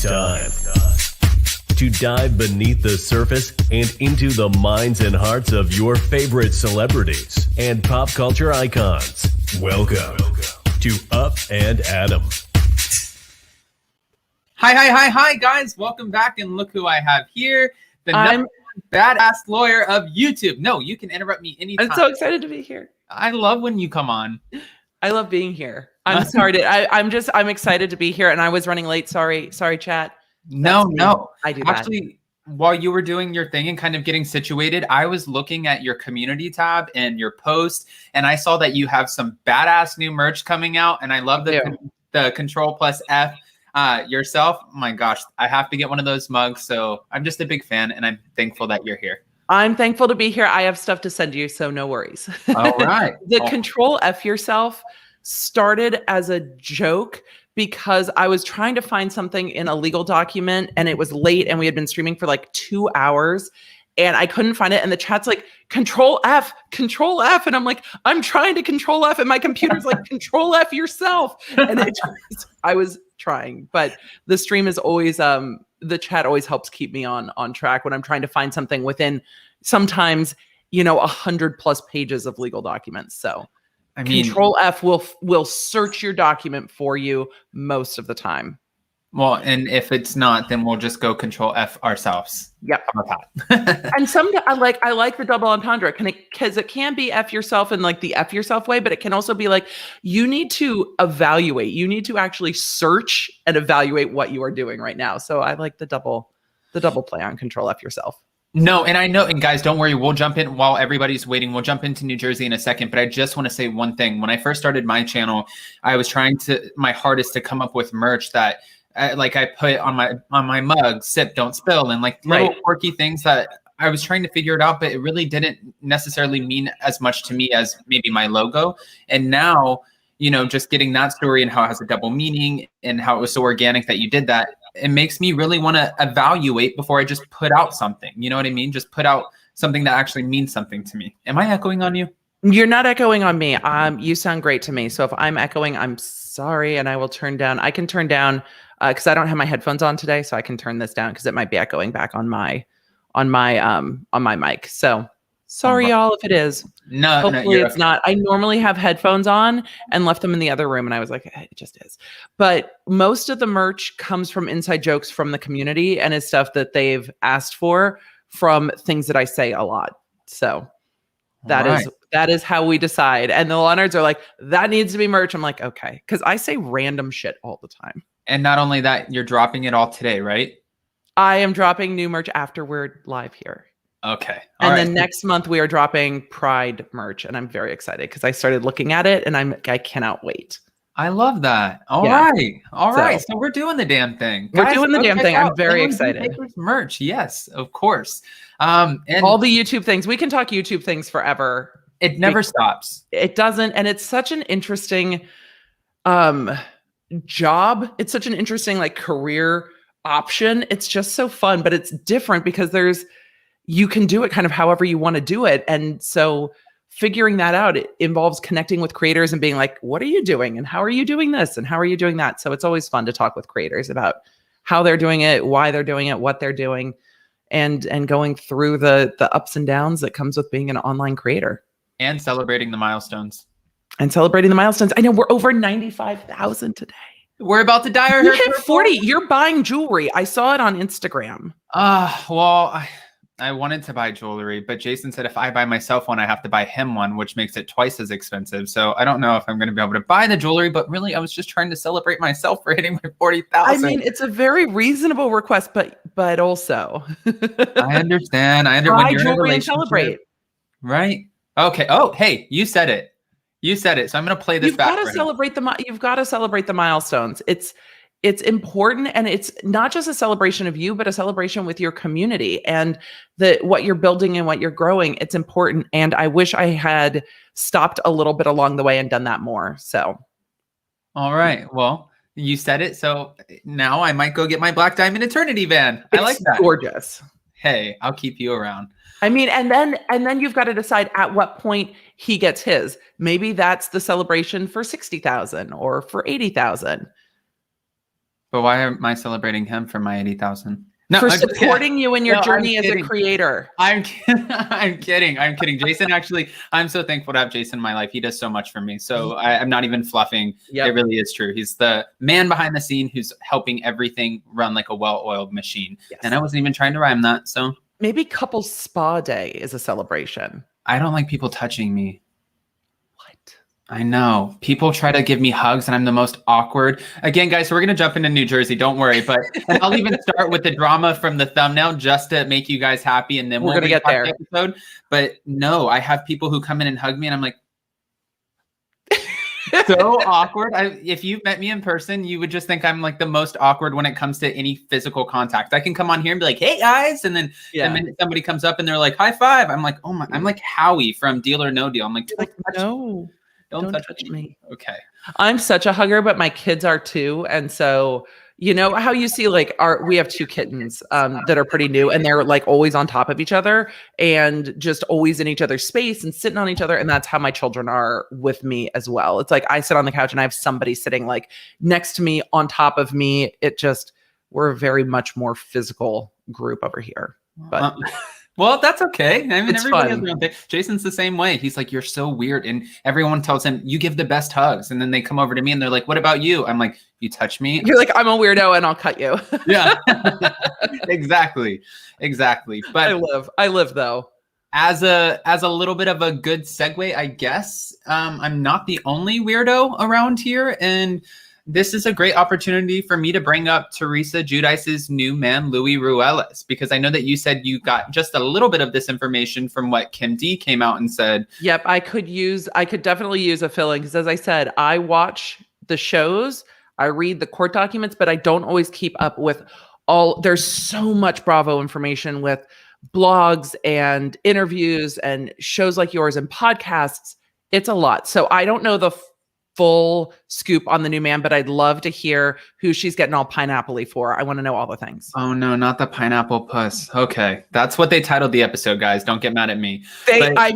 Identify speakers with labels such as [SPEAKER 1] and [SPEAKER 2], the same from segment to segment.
[SPEAKER 1] It's time to dive beneath the surface and into the minds and hearts of your favorite celebrities and pop culture icons. Welcome to Up and Adam.
[SPEAKER 2] Hi, guys. Welcome back, and look who I have here. The number one badass lawyer of YouTube. No, you can interrupt me anytime.
[SPEAKER 3] I'm so excited to be here.
[SPEAKER 2] I love when you come on.
[SPEAKER 3] I love being here. I'm sorry. I'm excited to be here, and I was running late. Sorry, chat.
[SPEAKER 2] No.
[SPEAKER 3] I do
[SPEAKER 2] Actually, while you were doing your thing and kind of getting situated, I was looking at your community tab and your post, and I saw that you have some badass new merch coming out, and I love the Control Plus F yourself. Oh my gosh, I have to get one of those mugs. So I'm just a big fan, and I'm thankful that you're here.
[SPEAKER 3] I'm thankful to be here. I have stuff to send you, so no worries.
[SPEAKER 2] All right.
[SPEAKER 3] Control F yourself started as a joke because I was trying to find something in a legal document, and it was late, and we had been streaming for like 2 hours, and I couldn't find it. And the chat's like, Control F. And I'm like, I'm trying to Control F, and my computer's like, Control F yourself. And I was trying, but the stream is always, the chat always helps keep me on track when I'm trying to find something within sometimes, 100+ pages of legal documents. So I mean, Control F will search your document for you most of the time.
[SPEAKER 2] Well, and if it's not, then we'll just go Control F ourselves.
[SPEAKER 3] Yep. And I like the double entendre because it can be F yourself in like the F yourself way, but it can also be like you need to evaluate. You need to actually search and evaluate what you are doing right now. So I like the double play on Control F yourself.
[SPEAKER 2] No, and I know, and guys, don't worry. We'll jump in while everybody's waiting. We'll jump into New Jersey in a second, but I just want to say one thing. When I first started my channel, I was trying my hardest to come up with merch that I put on my mug, sip, don't spill, and like little quirky things that I was trying to figure it out, but it really didn't necessarily mean as much to me as maybe my logo. And now, just getting that story and how it has a double meaning and how it was so organic that you did that, it makes me really want to evaluate before I just put out something. You know what I mean? Just put out something that actually means something to me. Am I echoing on you?
[SPEAKER 3] You're not echoing on me. You sound great to me. So if I'm echoing, I'm sorry, and I will turn down. I can turn down because I don't have my headphones on today, so I can turn this down because it might be echoing back on my mic. So sorry, y'all, if it is. Hopefully it's not. I normally have headphones on and left them in the other room, and I was like, it just is. But most of the merch comes from inside jokes from the community and is stuff that they've asked for from things that I say a lot. So that is how we decide. And the law nerds are like, that needs to be merch. I'm like, okay, because I say random shit all the time.
[SPEAKER 2] And not only that, you're dropping it all today, right?
[SPEAKER 3] I am dropping new merch after we're live here.
[SPEAKER 2] Okay.
[SPEAKER 3] And then next month we are dropping Pride merch, and I'm very excited because I started looking at it and I cannot wait.
[SPEAKER 2] I love that. All right. So we're doing the damn thing.
[SPEAKER 3] We're doing the damn thing. I'm very excited.
[SPEAKER 2] Merch. Yes, of course.
[SPEAKER 3] And all the YouTube things. We can talk YouTube things forever.
[SPEAKER 2] It never stops.
[SPEAKER 3] It doesn't. And it's such an interesting job. It's such an interesting career option. It's just so fun, but it's different because you can do it kind of however you want to do it. And so figuring that out, it involves connecting with creators and being like, what are you doing? And how are you doing this? And how are you doing that? So it's always fun to talk with creators about how they're doing it, why they're doing it, what they're doing, and going through the ups and downs that comes with being an online creator.
[SPEAKER 2] And celebrating the milestones.
[SPEAKER 3] I know we're over 95,000 today.
[SPEAKER 2] We're about to dye our hair.
[SPEAKER 3] You hit 40. You're buying jewelry. I saw it on Instagram.
[SPEAKER 2] Well, I wanted to buy jewelry, but Jason said if I buy myself one, I have to buy him one, which makes it twice as expensive. So I don't know if I'm going to be able to buy the jewelry, but really I was just trying to celebrate myself for hitting my 40,000.
[SPEAKER 3] I mean, it's a very reasonable request, but also.
[SPEAKER 2] I understand.
[SPEAKER 3] Buy jewelry and celebrate.
[SPEAKER 2] Right? Okay. Oh, hey, you said it. So I'm going to play this back.
[SPEAKER 3] You've got to celebrate the milestones. It's important, and it's not just a celebration of you, but a celebration with your community and what you're building and what you're growing. It's important, and I wish I had stopped a little bit along the way and done that more. So,
[SPEAKER 2] all right. Well, you said it, so now I might go get my Black Diamond Eternity van. I like that.
[SPEAKER 3] Gorgeous.
[SPEAKER 2] Hey, I'll keep you around.
[SPEAKER 3] I mean, and then you've got to decide at what point he gets his. Maybe that's the celebration for 60,000 or for 80,000.
[SPEAKER 2] But why am I celebrating him for my 80,000? No,
[SPEAKER 3] for supporting you in your journey as a creator.
[SPEAKER 2] I'm kidding. Jason, actually, I'm so thankful to have Jason in my life. He does so much for me. So I'm not even fluffing. Yep. It really is true. He's the man behind the scene who's helping everything run like a well-oiled machine. Yes. And I wasn't even trying to rhyme that. So
[SPEAKER 3] maybe couples spa day is a celebration.
[SPEAKER 2] I don't like people touching me. I know. People try to give me hugs and I'm the most awkward. Again, guys, so we're going to jump into New Jersey. Don't worry. But and I'll even start with the drama from the thumbnail just to make you guys happy. And then
[SPEAKER 3] we're going to get there.
[SPEAKER 2] Episode. But no, I have people who come in and hug me and I'm like, so awkward. If you've met me in person, you would just think I'm like the most awkward when it comes to any physical contact. I can come on here and be like, hey guys. And then the minute somebody comes up and they're like, high five. I'm like, oh my, I'm like Howie from Deal or No Deal. I'm like,
[SPEAKER 3] no. Don't touch me.
[SPEAKER 2] Okay.
[SPEAKER 3] I'm such a hugger, but my kids are too. And so, you know how you see like we have 2 kittens that are pretty new and they're like always on top of each other and just always in each other's space and sitting on each other. And that's how my children are with me as well. It's like I sit on the couch and I have somebody sitting like next to me on top of me. We're a very much more physical group over here. But
[SPEAKER 2] well, that's okay. I mean, everybody has their own thing. Jason's the same way. He's like, you're so weird. And everyone tells him, you give the best hugs. And then they come over to me and they're like, what about you? I'm like, you touch me?
[SPEAKER 3] You're like, I'm a weirdo and I'll cut you.
[SPEAKER 2] Yeah, exactly. But
[SPEAKER 3] I live though.
[SPEAKER 2] As a little bit of a good segue, I guess, I'm not the only weirdo around here. And this is a great opportunity for me to bring up Teresa Giudice's new man, Louis Ruelas, because I know that you said you got just a little bit of this information from what Kim D came out and said.
[SPEAKER 3] Yep, I could definitely use a fill-in because as I said, I watch the shows, I read the court documents, but I don't always keep up with there's so much Bravo information with blogs and interviews and shows like yours and podcasts. It's a lot. So I don't know the full scoop on the new man, but I'd love to hear who she's getting all pineapple-y for. I want to know all the things.
[SPEAKER 2] Oh no, not the pineapple puss. Okay. That's what they titled the episode, guys. Don't get mad at me.
[SPEAKER 3] I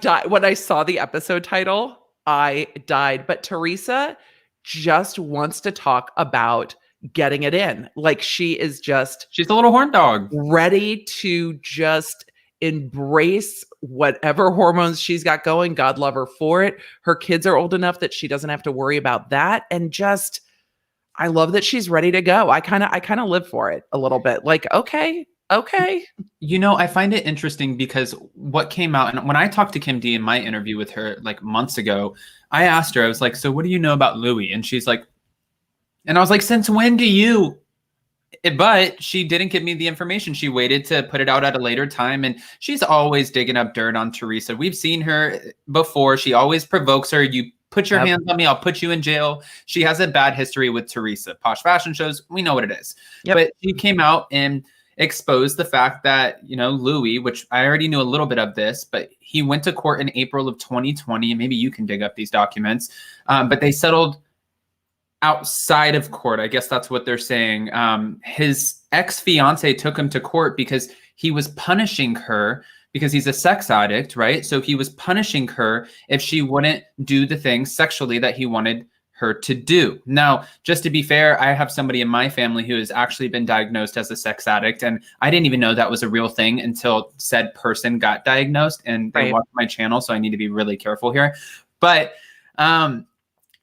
[SPEAKER 3] died when I saw the episode title. I died. But Teresa just wants to talk about getting it in. Like she's
[SPEAKER 2] a little horn dog.
[SPEAKER 3] Ready to just embrace whatever hormones she's got going. God love her for it. Her kids are old enough that she doesn't have to worry about that. And I love that she's ready to go. I kind of live for it a little bit. Like, okay.
[SPEAKER 2] You know, I find it interesting because what came out, and when I talked to Kim D in my interview with her like months ago, I asked her, I was like, so what do you know about Louis? And she's like, and I was like, since when do you? But she didn't give me the information. She waited to put it out at a later time. And she's always digging up dirt on Teresa. We've seen her before. She always provokes her. You put your hands on me, I'll put you in jail. She has a bad history with Teresa. Posh fashion shows, we know what it is. Yep. But she came out and exposed the fact that, you know, Louis, which I already knew a little bit of this, but he went to court in April of 2020. And maybe you can dig up these documents. But they settled outside of court. I guess that's what they're saying. His ex-fiance took him to court because he was punishing her because he's a sex addict, right? So he was punishing her if she wouldn't do the things sexually that he wanted her to do. Now, just to be fair, I have somebody in my family who has actually been diagnosed as a sex addict, and I didn't even know that was a real thing until said person got diagnosed, and they watched my channel, so I need to be really careful here. But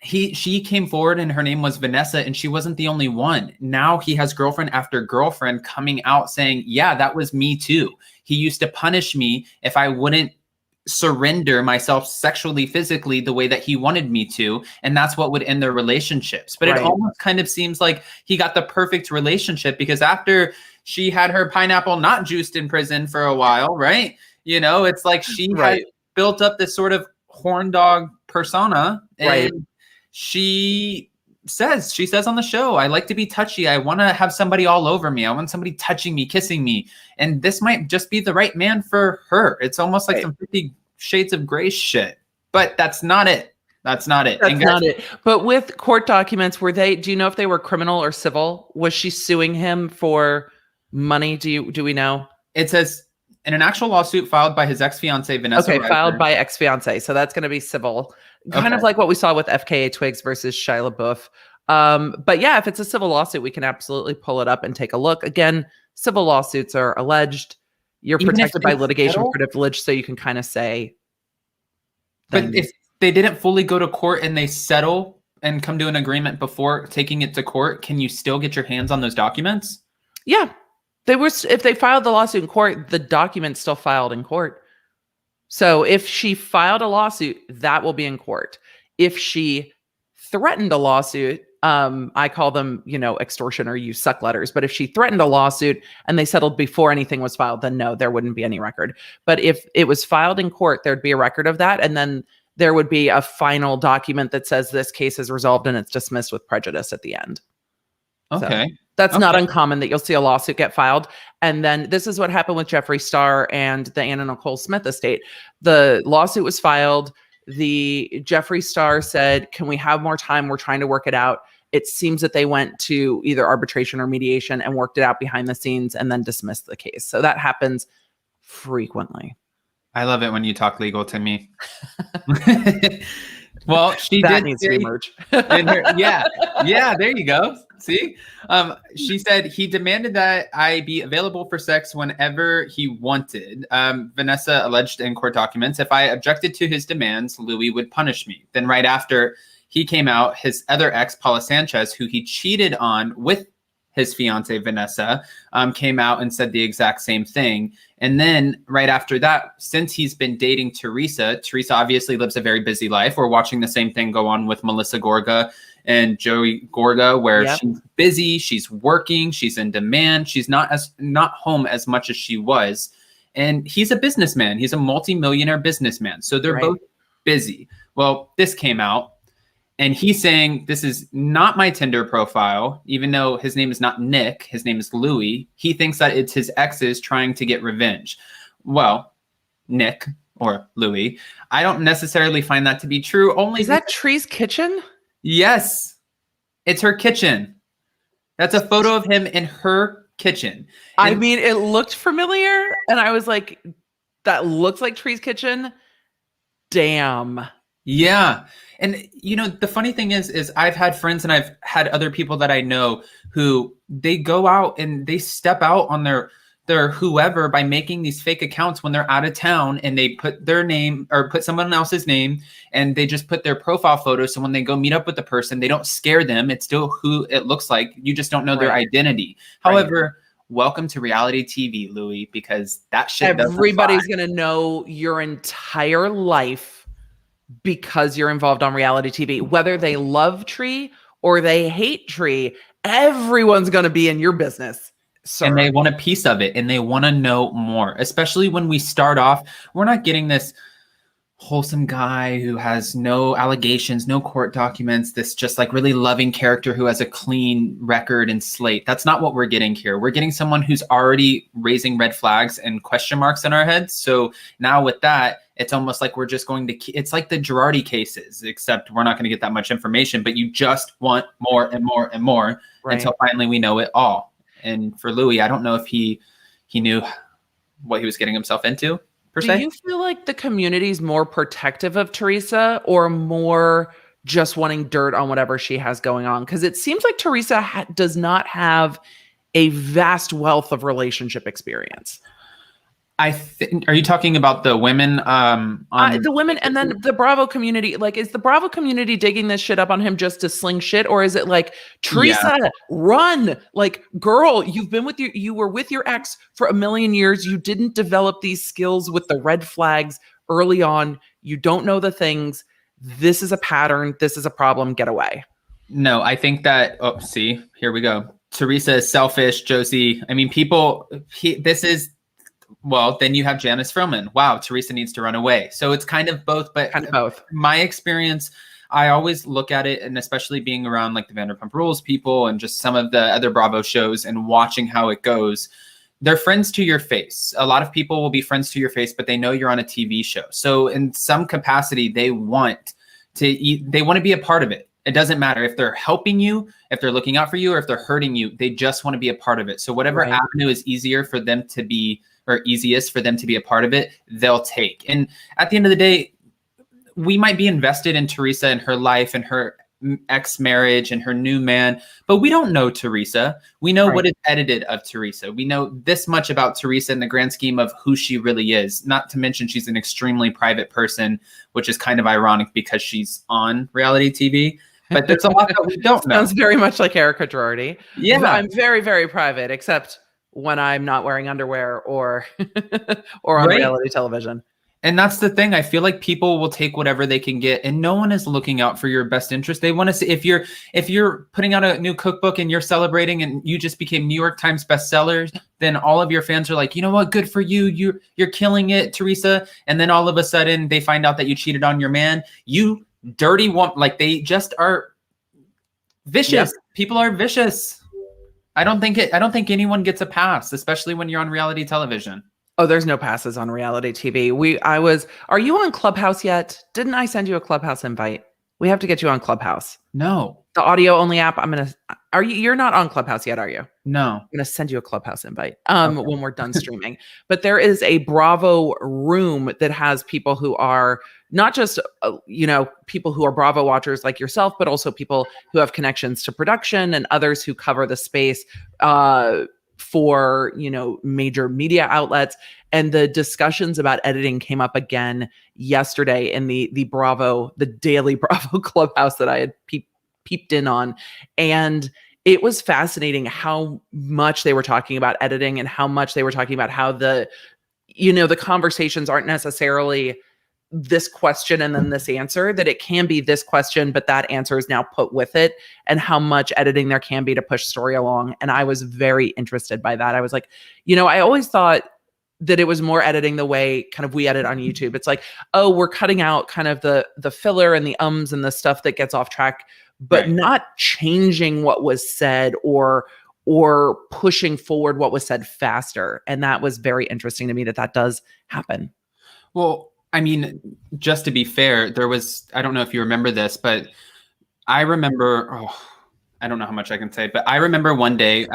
[SPEAKER 2] she came forward and her name was Vanessa, and she wasn't the only one. Now he has girlfriend after girlfriend coming out saying, yeah, that was me too. He used to punish me if I wouldn't surrender myself sexually, physically, the way that he wanted me to. And that's what would end their relationships. But it almost kind of seems like he got the perfect relationship because after she had her pineapple not juiced in prison for a while, right? You know, it's like she had built up this sort of horn dog persona. And she says on the show, I like to be touchy. I want to have somebody all over me. I want somebody touching me, kissing me. And this might just be the right man for her. It's almost like some 50 Shades of Grey shit. But that's not it. That's not it.
[SPEAKER 3] That's not it. But with court documents, do you know if they were criminal or civil? Was she suing him for money? Do we know?
[SPEAKER 2] It says in an actual lawsuit filed by his ex-fiancee, Vanessa.
[SPEAKER 3] Okay, filed by ex-fiancee. So that's going to be civil. Kind of like what we saw with FKA Twigs versus Shia LaBeouf. But yeah, if it's a civil lawsuit, we can absolutely pull it up and take a look. Again, civil lawsuits are alleged. You're
[SPEAKER 2] Even if
[SPEAKER 3] protected by
[SPEAKER 2] they
[SPEAKER 3] litigation
[SPEAKER 2] settle?
[SPEAKER 3] privilege, so you can kind of say
[SPEAKER 2] But
[SPEAKER 3] things.
[SPEAKER 2] if they didn't fully go to court and they settle and come to an agreement before taking it to court, can you still get your hands on those documents?
[SPEAKER 3] Yeah, if they filed the lawsuit in court, the document's still filed in court. So if she filed a lawsuit, that will be in court. If she threatened a lawsuit, I call them, extortion or you suck letters. But if she threatened a lawsuit and they settled before anything was filed, then no, there wouldn't be any record. But if it was filed in court, there'd be a record of that. And then there would be a final document that says this case is resolved and it's dismissed with prejudice at the end.
[SPEAKER 2] Okay.
[SPEAKER 3] So that's not uncommon that you'll see a lawsuit get filed. And then this is what happened with Jeffree Star and the Anna Nicole Smith estate. The lawsuit was filed. The Jeffree Star said, can we have more time? We're trying to work it out. It seems that they went to either arbitration or mediation and worked it out behind the scenes and then dismissed the case. So that happens frequently.
[SPEAKER 2] I love it when you talk legal to me. Well, she
[SPEAKER 3] that
[SPEAKER 2] did
[SPEAKER 3] needs to be merged.
[SPEAKER 2] yeah, there you go. See, she said he demanded that I be available for sex whenever he wanted. Vanessa alleged in court documents, if I objected to his demands, Louis would punish me. Then right after he came out, his other ex, Paula Sanchez, who he cheated on with his fiance, Vanessa, came out and said the exact same thing. And then right after that, since he's been dating Teresa obviously lives a very busy life. We're watching the same thing go on with Melissa Gorga and Joey Gorga, where she's busy, she's working, she's in demand, she's not home as much as she was. And he's a businessman. He's a multi-millionaire businessman. So they're both busy. Well, this came out. And he's saying, this is not my Tinder profile, even though his name is not Nick, his name is Louis. He thinks that it's his exes trying to get revenge. Well, Nick or Louis, I don't necessarily find that to be true. Only
[SPEAKER 3] is that Tree's kitchen?
[SPEAKER 2] Yes, it's her kitchen. That's a photo of him in her kitchen.
[SPEAKER 3] I mean, it looked familiar. And I was like, that looks like Tree's kitchen. Damn.
[SPEAKER 2] Yeah. And, the funny thing is I've had friends and I've had other people that I know who they go out and they step out on their whoever by making these fake accounts when they're out of town, and they put their name or put someone else's name and they just put their profile photo. So when they go meet up with the person, they don't scare them. It's still who it looks like. You just don't know their identity. However, welcome to reality TV, Louis, because that shit
[SPEAKER 3] everybody's going to know your entire life because you're involved on reality TV, whether they love Tree or they hate Tree, everyone's going to be in your business. Sir.
[SPEAKER 2] And they want a piece of it and they want to know more, especially when we start off, we're not getting this wholesome guy who has no allegations, no court documents, this just like really loving character who has a clean record and slate. That's not what we're getting here. We're getting someone who's already raising red flags and question marks in our heads. So now with that, it's almost like we're just going to, it's like the Girardi cases, except we're not going to get that much information, but you just want more and more and more until finally we know it all. And for Louis, I don't know if he knew what he was getting himself into.
[SPEAKER 3] Do you feel like the community is more protective of Teresa or more just wanting dirt on whatever she has going on? Because it seems like Teresa does not have a vast wealth of relationship experience.
[SPEAKER 2] Are you talking about the women?
[SPEAKER 3] The women and then the Bravo community. Like, is the Bravo community digging this shit up on him just to sling shit, or is it like, Teresa, run? Like, girl, you were with your ex for a million years. You didn't develop these skills with the red flags early on. You don't know the things. This is a pattern. This is a problem. Get away.
[SPEAKER 2] No, I think that. Oh, see, here we go. Teresa is selfish. Josie. I mean, well, then you have Janice Froman. Wow, Teresa needs to run away. So it's kind of both, but my experience, I always look at it, and especially being around like the Vanderpump Rules people and just some of the other Bravo shows and watching how it goes, they're friends to your face. A lot of people will be friends to your face, but they know you're on a TV show. So in some capacity, they want to be a part of it. It doesn't matter if they're helping you, if they're looking out for you, or if they're hurting you, they just want to be a part of it. So whatever avenue is easiest for them to be a part of it, they'll take. And at the end of the day, we might be invested in Teresa and her life and her ex-marriage and her new man, but we don't know Teresa. We know
[SPEAKER 3] Right.
[SPEAKER 2] what is edited of Teresa. We know this much about Teresa in the grand scheme of who she really is. Not to mention she's an extremely private person, which is kind of ironic because she's on reality TV. But there's a lot that we don't know.
[SPEAKER 3] Sounds very much like Erica Girardi.
[SPEAKER 2] Yeah.
[SPEAKER 3] I'm very, very private, except when I'm not wearing underwear or or on
[SPEAKER 2] Right.
[SPEAKER 3] reality television.
[SPEAKER 2] And that's the thing. I feel like people will take whatever they can get, and no one is looking out for your best interest. They want to see if you're putting out a new cookbook and you're celebrating and you just became New York Times bestsellers, then all of your fans are like, you know what, good for you. You're killing it, Teresa. And then all of a sudden they find out that you cheated on your man. You dirty woman. Like, they just are vicious.
[SPEAKER 3] Yep.
[SPEAKER 2] People are vicious. I don't think anyone gets a pass, especially when you're on reality television.
[SPEAKER 3] Oh, there's no passes on reality TV. Are you on Clubhouse yet? Didn't I send you a Clubhouse invite? We have to get you on Clubhouse.
[SPEAKER 2] No.
[SPEAKER 3] The audio only app. You're not on Clubhouse yet, are you?
[SPEAKER 2] No.
[SPEAKER 3] I'm going to send you a Clubhouse invite when we're done streaming. But there is a Bravo room that has people who are not just, people who are Bravo watchers like yourself, but also people who have connections to production and others who cover the space for, major media outlets. And the discussions about editing came up again yesterday in the daily Bravo Clubhouse that I had peeped in on. And it was fascinating how much they were talking about editing and how much they were talking about how the conversations aren't necessarily this question and then this answer, that it can be this question, but that answer is now put with it, and how much editing there can be to push story along. And I was very interested by that. I was like, I always thought that it was more editing the way kind of we edit on YouTube. It's like, oh, we're cutting out kind of the filler and the ums and the stuff that gets off track, but
[SPEAKER 2] Right.
[SPEAKER 3] not changing what was said or pushing forward what was said faster. And that was very interesting to me that does happen.
[SPEAKER 2] Well, I mean, just to be fair, I don't know if you remember this, but I remember, I don't know how much I can say, but I remember one day,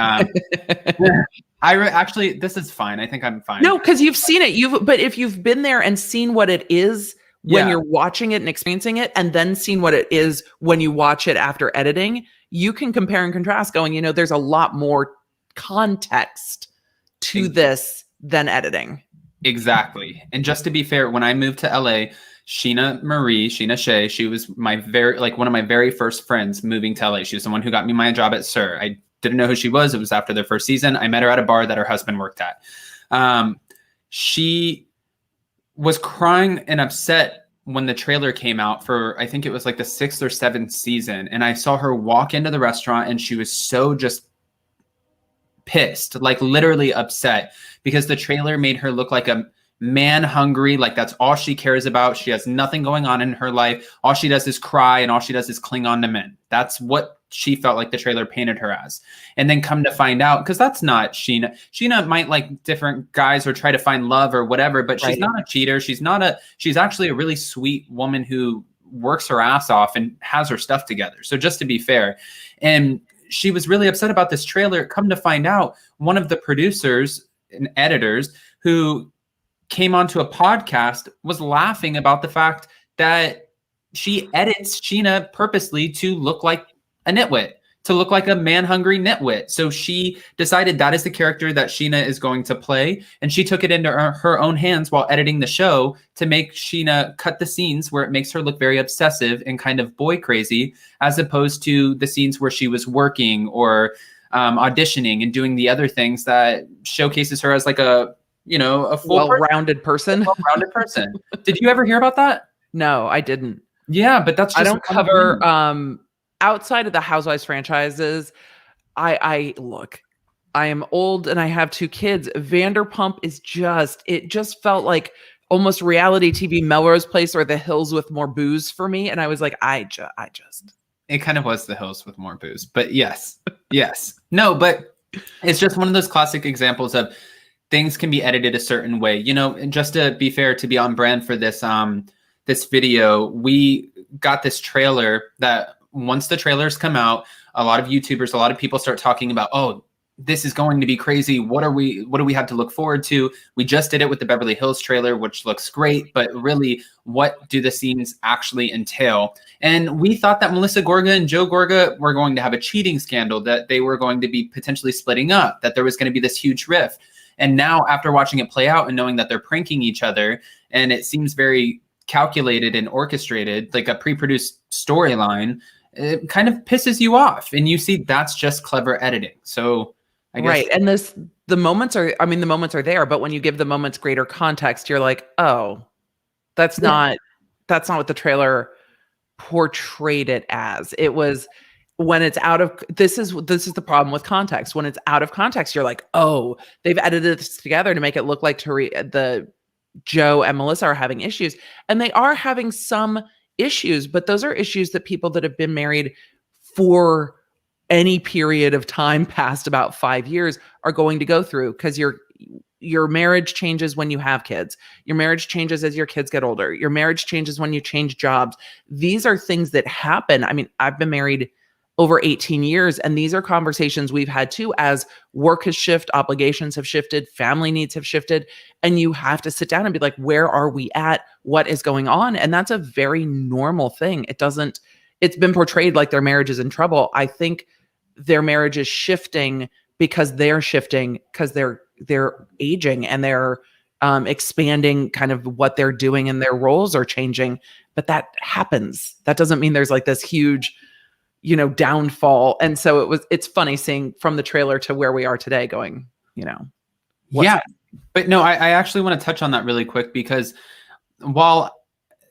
[SPEAKER 2] actually, this is fine. I think I'm fine.
[SPEAKER 3] No, because you've seen it. But if you've been there and seen what it is when you're watching it and experiencing it, and then seen what it is when you watch it after editing, you can compare and contrast going, there's a lot more context to this than editing.
[SPEAKER 2] Exactly. And just to be fair, when I moved to LA, Sheena Shea, she was one of my very first friends moving to LA. She was the one who got me my job at SUR. I didn't know who she was. It was after their first season. I met her at a bar that her husband worked at. She was crying and upset when the trailer came out for, I think it was like the 6th or 7th season. And I saw her walk into the restaurant and she was so just pissed, like literally upset, because the trailer made her look like a man hungry. Like, that's all she cares about. She has nothing going on in her life. All she does is cry, and all she does is cling on to men. That's what she felt like the trailer painted her as. And then come to find out, because that's not Sheena. Sheena might like different guys or try to find love or whatever, but she's not a cheater. She's actually a really sweet woman who works her ass off and has her stuff together. So just to be fair, and she was really upset about this trailer. Come to find out, one of the producers and editors who came onto a podcast was laughing about the fact that she edits Sheena purposely to look like a nitwit, to look like a man-hungry nitwit. So she decided that is the character that Sheena is going to play, and she took it into her own hands while editing the show to make Sheena cut the scenes where it makes her look very obsessive and kind of boy crazy, as opposed to the scenes where she was working or auditioning and doing the other things that showcases her as like a
[SPEAKER 3] well-rounded person.
[SPEAKER 2] Well-rounded person. Did you ever hear about that?
[SPEAKER 3] No, I didn't.
[SPEAKER 2] Yeah, but that's just
[SPEAKER 3] I don't cover outside of the Housewives franchises. I am old and I have 2 kids. Vanderpump it just felt like almost reality TV Melrose Place or The Hills with more booze for me. And I was like,
[SPEAKER 2] it kind of was The Hills with more booze, but yes. No, but it's just one of those classic examples of things can be edited a certain way, and just to be fair, to be on brand for this, this video, we got this trailer that once the trailers come out, a lot of YouTubers, a lot of people start talking about, oh, this is going to be crazy. What do we have to look forward to? We just did it with the Beverly Hills trailer, which looks great, but really, what do the scenes actually entail? And we thought that Melissa Gorga and Joe Gorga were going to have a cheating scandal, that they were going to be potentially splitting up, that there was going to be this huge rift. And now, after watching it play out and knowing that they're pranking each other, and it seems very calculated and orchestrated, like a pre-produced storyline, it kind of pisses you off. And you see that's just clever editing. So I guess.
[SPEAKER 3] Right. And the moments are there, but when you give the moments greater context, you're like, oh, that's not what the trailer portrayed it as. It was when it's out of, this is the problem with context. When it's out of context, you're like, oh, they've edited this together to make it look like the Joe and Melissa are having issues. And they are having some issues, but those are issues that people that have been married for any period of time past about 5 years are going to go through, because your marriage changes when you have kids. Your marriage changes as your kids get older. Your marriage changes when you change jobs. These are things that happen. I mean, I've been married over 18 years, and these are conversations we've had too, as work has shifted, obligations have shifted, family needs have shifted, and you have to sit down and be like, where are we at? What is going on? And that's a very normal thing. It's been portrayed like their marriage is in trouble. I think their marriage is shifting because they're shifting, because they're aging and they're expanding kind of what they're doing, and their roles are changing. But that happens. That doesn't mean there's like this huge, downfall. And so it's funny seeing from the trailer to where we are today going,
[SPEAKER 2] yeah. But no, I actually want to touch on that really quick, because while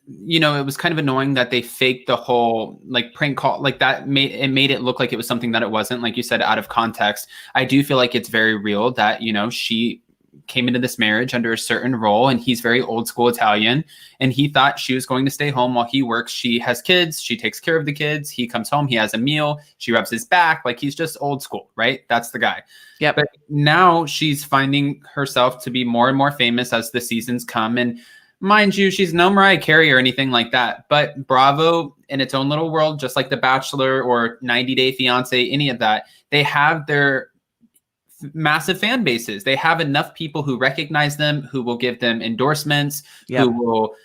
[SPEAKER 2] it was kind of annoying that they faked the whole like prank call, like that made it look like it was something that it wasn't, like you said, out of context. I do feel like it's very real that, she came into this marriage under a certain role, and he's very old school Italian, and he thought she was going to stay home while he works. She has kids. She takes care of the kids. He comes home. He has a meal. She rubs his back. Like, he's just old school, right? That's the guy.
[SPEAKER 3] Yeah.
[SPEAKER 2] But now she's finding herself to be more and more famous as the seasons come. And mind you, she's no Mariah Carey or anything like that. But Bravo, in its own little world, just like The Bachelor or 90 Day Fiance, any of that, they have their massive fan bases. They have enough people who recognize them, who will give them endorsements, who will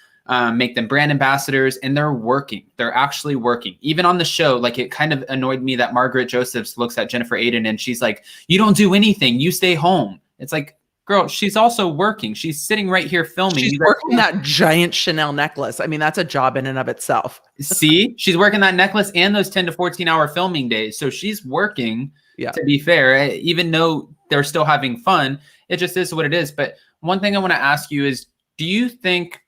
[SPEAKER 2] make them brand ambassadors, and they're working. They're actually working. Even on the show, like, it kind of annoyed me that Margaret Josephs looks at Jennifer Aiden and she's like, you don't do anything. You stay home. It's like, girl, she's also working. She's sitting right here filming.
[SPEAKER 3] She's working that giant Chanel necklace. I mean, that's a job in and of itself.
[SPEAKER 2] See, she's working that necklace and those 10 to 14 hour filming days. So she's working. Yeah. To be fair, even though they're still having fun, it just is what it is. But one thing I want to ask you is, do you think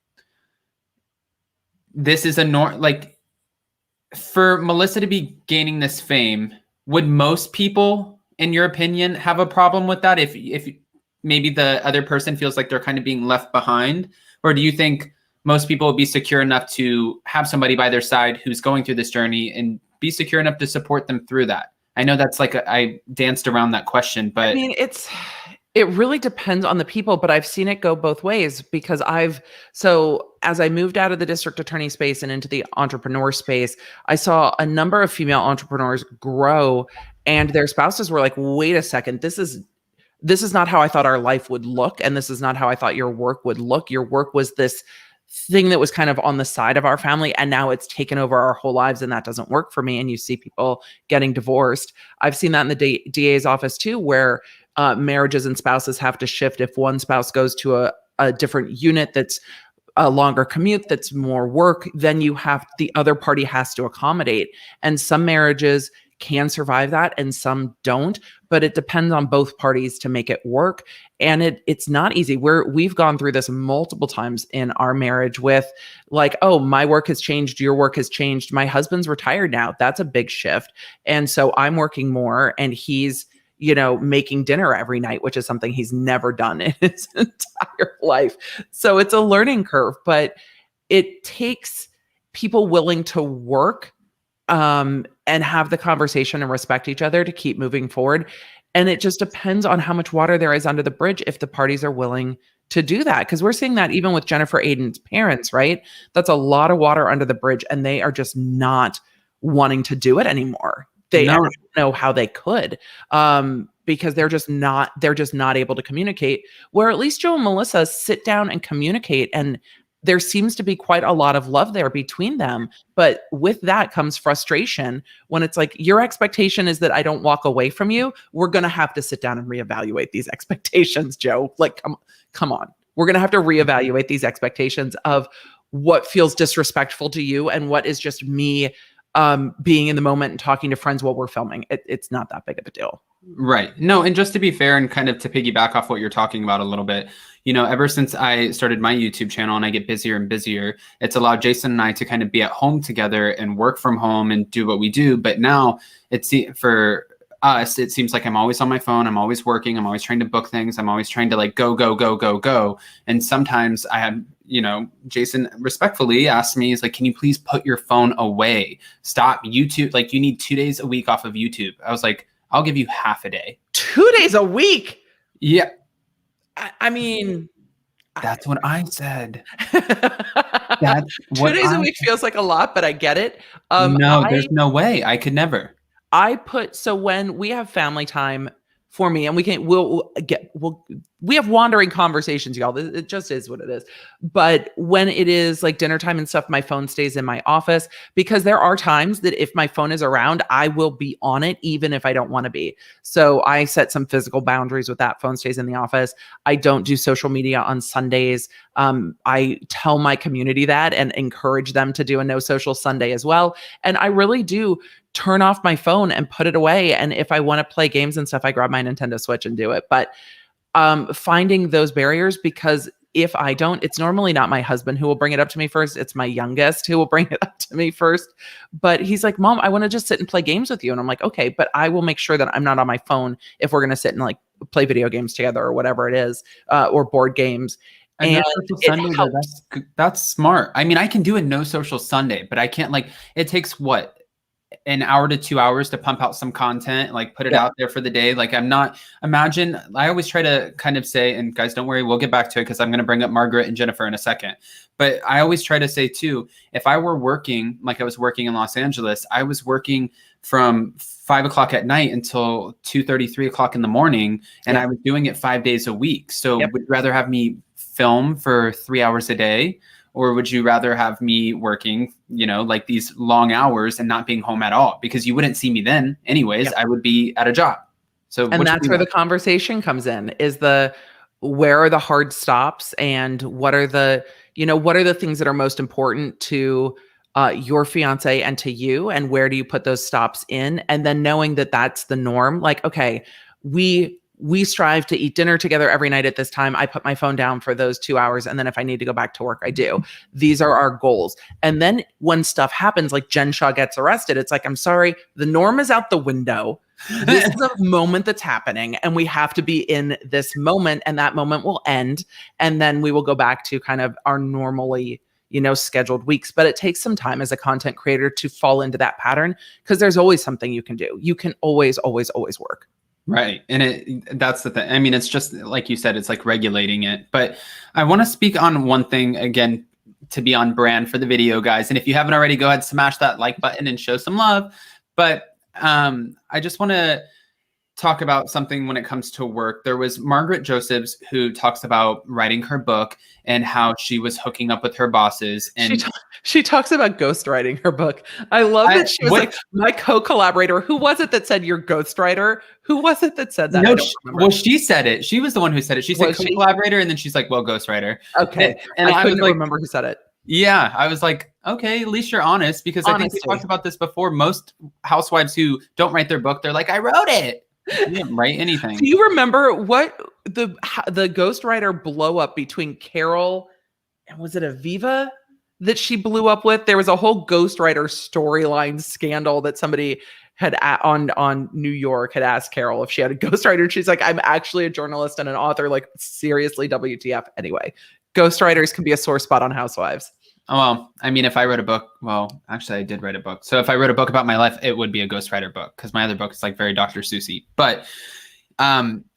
[SPEAKER 2] this is like, for Melissa to be gaining this fame, would most people, in your opinion, have a problem with that if maybe the other person feels like they're kind of being left behind? Or do you think most people would be secure enough to have somebody by their side who's going through this journey and be secure enough to support them through that? I know that's like I danced around that question, but I
[SPEAKER 3] mean, it really depends on the people, but I've seen it go both ways, because as I moved out of the district attorney space and into the entrepreneur space, I saw a number of female entrepreneurs grow, and their spouses were like, wait a second, this is not how I thought our life would look. And this is not how I thought your work would look. Your work was this thing that was kind of on the side of our family, and now it's taken over our whole lives, and that doesn't work for me. And you see people getting divorced. I've seen that in the DA's office too, where marriages and spouses have to shift. If one spouse goes to a different unit that's a longer commute, that's more work, then the other party has to accommodate. And some marriages can survive that and some don't, but it depends on both parties to make it work. And it's not easy. We've gone through this multiple times in our marriage with like, oh, my work has changed, your work has changed. My husband's retired now. That's a big shift. And so I'm working more, and he's, making dinner every night, which is something he's never done in his entire life. So it's a learning curve, but it takes people willing to work and have the conversation and respect each other to keep moving forward. And it just depends on how much water there is under the bridge if the parties are willing to do that. Because we're seeing that even with Jennifer Aiden's parents, right? That's a lot of water under the bridge, and they are just not wanting to do it anymore. They don't know how they could, because they're just not able to communicate, where at least Joe and Melissa sit down and communicate, and there seems to be quite a lot of love there between them. But with that comes frustration when it's like, your expectation is that I don't walk away from you. We're going to have to sit down and reevaluate these expectations, Joe. Like, come on. We're going to have to reevaluate these expectations of what feels disrespectful to you and what is just me being in the moment and talking to friends while we're filming. It's not that big of a deal.
[SPEAKER 2] Right. No, and just to be fair and kind of to piggyback off what you're talking about a little bit, ever since I started my YouTube channel and I get busier and busier, it's allowed Jason and I to kind of be at home together and work from home and do what we do. But now for us, it seems like I'm always on my phone. I'm always working. I'm always trying to book things. I'm always trying to like go. And sometimes I have, Jason respectfully asked me, he's like, can you please put your phone away? Stop YouTube. Like, you need 2 days a week off of YouTube. I was like, I'll give you half a day.
[SPEAKER 3] 2 days a week?
[SPEAKER 2] Yeah.
[SPEAKER 3] I mean,
[SPEAKER 2] that's what I said. That's
[SPEAKER 3] 2 days a week feels like a lot, but I get it.
[SPEAKER 2] No, there's no way. I could never.
[SPEAKER 3] So when we have family time for me, and we have wandering conversations, y'all. It just is what it is. But when it is like dinner time and stuff, my phone stays in my office, because there are times that if my phone is around, I will be on it, even if I don't want to be. So I set some physical boundaries with that. Phone stays in the office. I don't do social media on Sundays. I tell my community that and encourage them to do a no social Sunday as well. And I really do turn off my phone and put it away. And if I want to play games and stuff, I grab my Nintendo Switch and do it. But finding those barriers, because if I don't, it's normally not my husband who will bring it up to me first. It's my youngest who will bring it up to me first. But he's like, Mom, I want to just sit and play games with you. And I'm like, okay, but I will make sure that I'm not on my phone if we're going to sit and like play video games together or whatever it is, or board games. And
[SPEAKER 2] Sunday, that's smart. I mean, I can do a no social Sunday, but I can't, like, it takes what? An hour to 2 hours to pump out some content, like put it out there for the day. Like, I always try to kind of say, and guys, don't worry, we'll get back to it, because I'm going to bring up Margaret and Jennifer in a second. But I always try to say too, if I were working, like I was working in Los Angeles, I was working from 5 o'clock at night until 2:30, 3 o'clock in the morning. And I was doing it 5 days a week. So would you rather have me film for 3 hours a day? Or would you rather have me working, like these long hours and not being home at all? Because you wouldn't see me then anyways. I would be at a job. And
[SPEAKER 3] that's where the conversation comes in, is where are the hard stops, and what are the things that are most important to your fiance and to you, and where do you put those stops in? And then knowing that that's the norm. Like, okay, we strive to eat dinner together every night at this time. I put my phone down for those 2 hours. And then if I need to go back to work, I do. These are our goals. And then when stuff happens, like Jen Shaw gets arrested, it's like, I'm sorry, the norm is out the window. This is a moment that's happening, and we have to be in this moment, and that moment will end. And then we will go back to kind of our normally, scheduled weeks. But it takes some time as a content creator to fall into that pattern, because there's always something you can do. You can always work.
[SPEAKER 2] Right. And that's the thing. I mean, it's just like you said, it's like regulating it. But I want to speak on one thing again, to be on brand for the video, guys. And if you haven't already, go ahead, smash that like button and show some love. But I just want to talk about something when it comes to work. There was Margaret Josephs, who talks about writing her book and how she was hooking up with her bosses. And
[SPEAKER 3] she talks about ghostwriting her book. I love that she was like, my co-collaborator. Who was it that said you're ghostwriter? Who was it that said that?
[SPEAKER 2] No, she said it. She was the one who said it. She said co-collaborator, and then she's like, well, ghostwriter.
[SPEAKER 3] Okay. And I couldn't remember who said it.
[SPEAKER 2] Yeah, I was like, okay, at least you're honest, because I think we talked about this before. Most housewives who don't write their book, they're like, I wrote it. You didn't write anything.
[SPEAKER 3] Do you remember what the ghostwriter blow up between Carol and, was it Aviva that she blew up with? There was a whole ghostwriter storyline scandal that somebody had on New York had asked Carol if she had a ghostwriter. And she's like, I'm actually a journalist and an author. Like, seriously, WTF? Anyway, ghostwriters can be a sore spot on Housewives.
[SPEAKER 2] Oh, well, I mean, if I wrote a book, well, actually I did write a book. So if I wrote a book about my life, it would be a ghostwriter book, because my other book is like very Dr. Seussy. But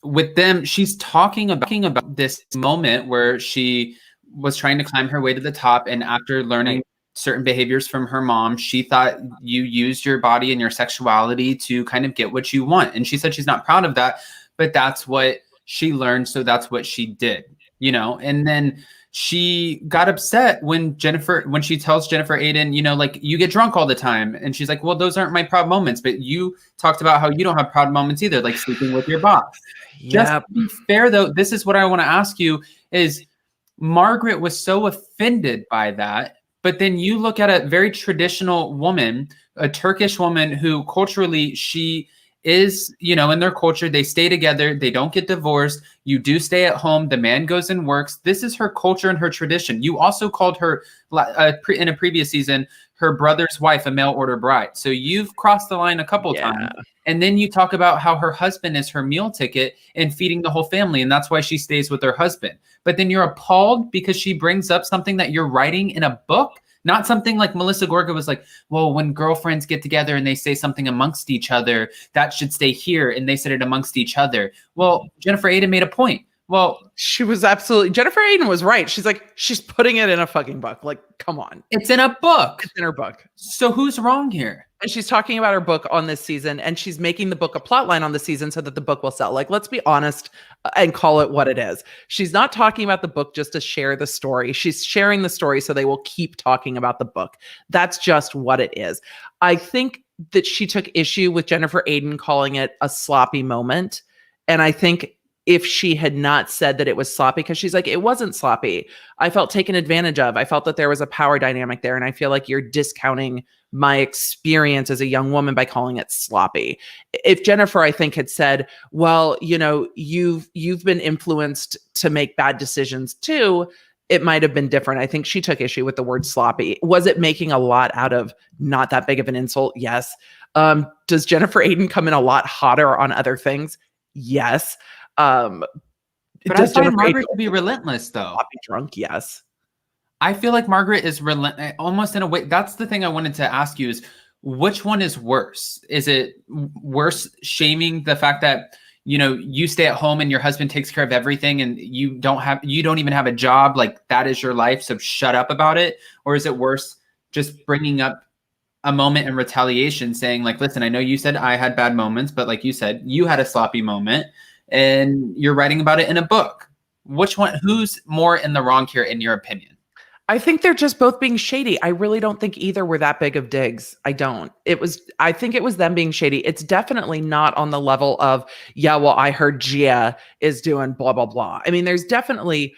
[SPEAKER 2] with them, she's talking about this moment where she was trying to climb her way to the top. And after learning certain behaviors from her mom, she thought you used your body and your sexuality to kind of get what you want. And she said she's not proud of that. but that's what she learned. So that's what she did, and then she got upset when she tells Jennifer Aiden, like, you get drunk all the time. And she's like, well, those aren't my proud moments. But you talked about how you don't have proud moments either, like sleeping with your boss. Just to be fair, though, this is what I want to ask you is Margaret was so offended by that. But then you look at a very traditional woman, a Turkish woman who culturally she is, in their culture, they stay together. They don't get divorced. You do stay at home. The man goes and works. This is her culture and her tradition. You also called her in a previous season, her brother's wife, a mail order bride. So you've crossed the line a couple times. And then you talk about how her husband is her meal ticket and feeding the whole family. And that's why she stays with her husband. But then you're appalled because she brings up something that you're writing in a book. Not something like Melissa Gorga was like, well, when girlfriends get together and they say something amongst each other, that should stay here. And they said it amongst each other. Well, Jennifer Aiden made a point. Well,
[SPEAKER 3] she was Jennifer Aiden was right. She's like, she's putting it in a fucking book. Like, come on.
[SPEAKER 2] It's in a book.
[SPEAKER 3] It's in her book.
[SPEAKER 2] So who's wrong here?
[SPEAKER 3] And she's talking about her book on this season, and she's making the book a plot line on the season so that the book will sell. Like, let's be honest and call it what it is. She's not talking about the book just to share the story. She's sharing the story so they will keep talking about the book. That's just what it is. I think that she took issue with Jennifer Aiden calling it a sloppy moment. And I think if she had not said that it was sloppy, because she's like, it wasn't sloppy. I felt taken advantage of. I felt that there was a power dynamic there. And I feel like you're discounting my experience as a young woman by calling it sloppy. If Jennifer, I think, had said, well, you've been influenced to make bad decisions too, it might have been different. I think she took issue with the word sloppy. Was it making a lot out of not that big of an insult? Yes. Does Jennifer Aiden come in a lot hotter on other things? Yes.
[SPEAKER 2] But I find Margaret to be relentless, though.
[SPEAKER 3] Sloppy drunk, yes.
[SPEAKER 2] I feel like Margaret is relentless, almost in a way. That's the thing I wanted to ask you is, which one is worse? Is it worse shaming the fact that, you stay at home and your husband takes care of everything and you don't even have a job, like that is your life, so shut up about it? Or is it worse just bringing up a moment in retaliation saying like, listen, I know you said I had bad moments, but like you said, you had a sloppy moment and you're writing about it in a book. Which one, who's more in the wrong here in your opinion?
[SPEAKER 3] I think they're just both being shady. I really don't think either were that big of digs. I don't. I think it was them being shady. It's definitely not on the level of, yeah, well, I heard Gia is doing blah, blah, blah. I mean, there's definitely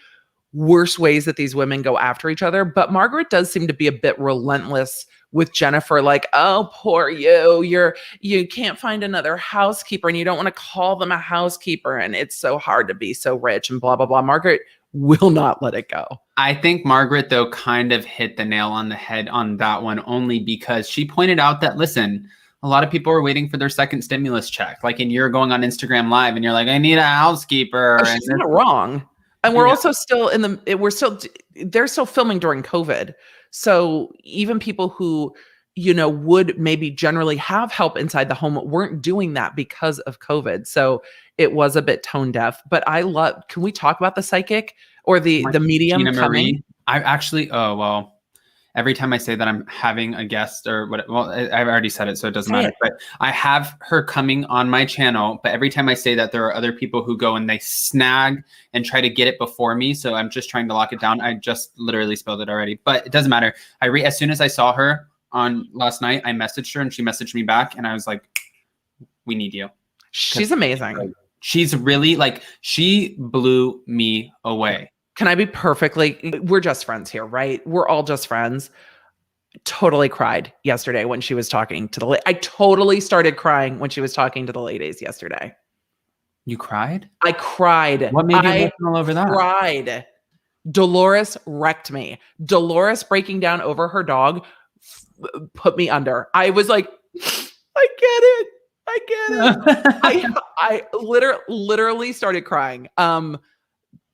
[SPEAKER 3] worse ways that these women go after each other, but Margaret does seem to be a bit relentless with Jennifer, like, oh, poor you, you can't find another housekeeper and you don't want to call them a housekeeper. And it's so hard to be so rich and blah, blah, blah. Margaret will not let it go.
[SPEAKER 2] I think Margaret, though, kind of hit the nail on the head on that one, only because she pointed out that, listen, a lot of people are waiting for their second stimulus check. Like, and you're going on Instagram Live and you're like, I need a housekeeper.
[SPEAKER 3] Oh, she's not wrong. And we're also still they're still filming during COVID. So even people who, would maybe generally have help inside the home weren't doing that because of COVID. So it was a bit tone deaf, but can we talk about the psychic or the medium
[SPEAKER 2] Tina
[SPEAKER 3] coming?
[SPEAKER 2] Marie? I actually, every time I say that I'm having a guest or what, well, I've already said it, so it doesn't matter, but I have her coming on my channel. But every time I say that, there are other people who go and they snag and try to get it before me. So I'm just trying to lock it down. I just literally spelled it already, but it doesn't matter. As soon as I saw her on last night, I messaged her and she messaged me back and I was like, we need you.
[SPEAKER 3] She's amazing.
[SPEAKER 2] She's really she blew me away.
[SPEAKER 3] Can I be we're just friends here, right? We're all just friends. Totally cried yesterday when she was talking to I totally started crying when she was talking to the ladies yesterday.
[SPEAKER 2] You cried?
[SPEAKER 3] I cried.
[SPEAKER 2] What made you emotional over that?
[SPEAKER 3] Cried. Dolores wrecked me. Dolores breaking down over her dog put me under. I was like, I get it. I literally started crying.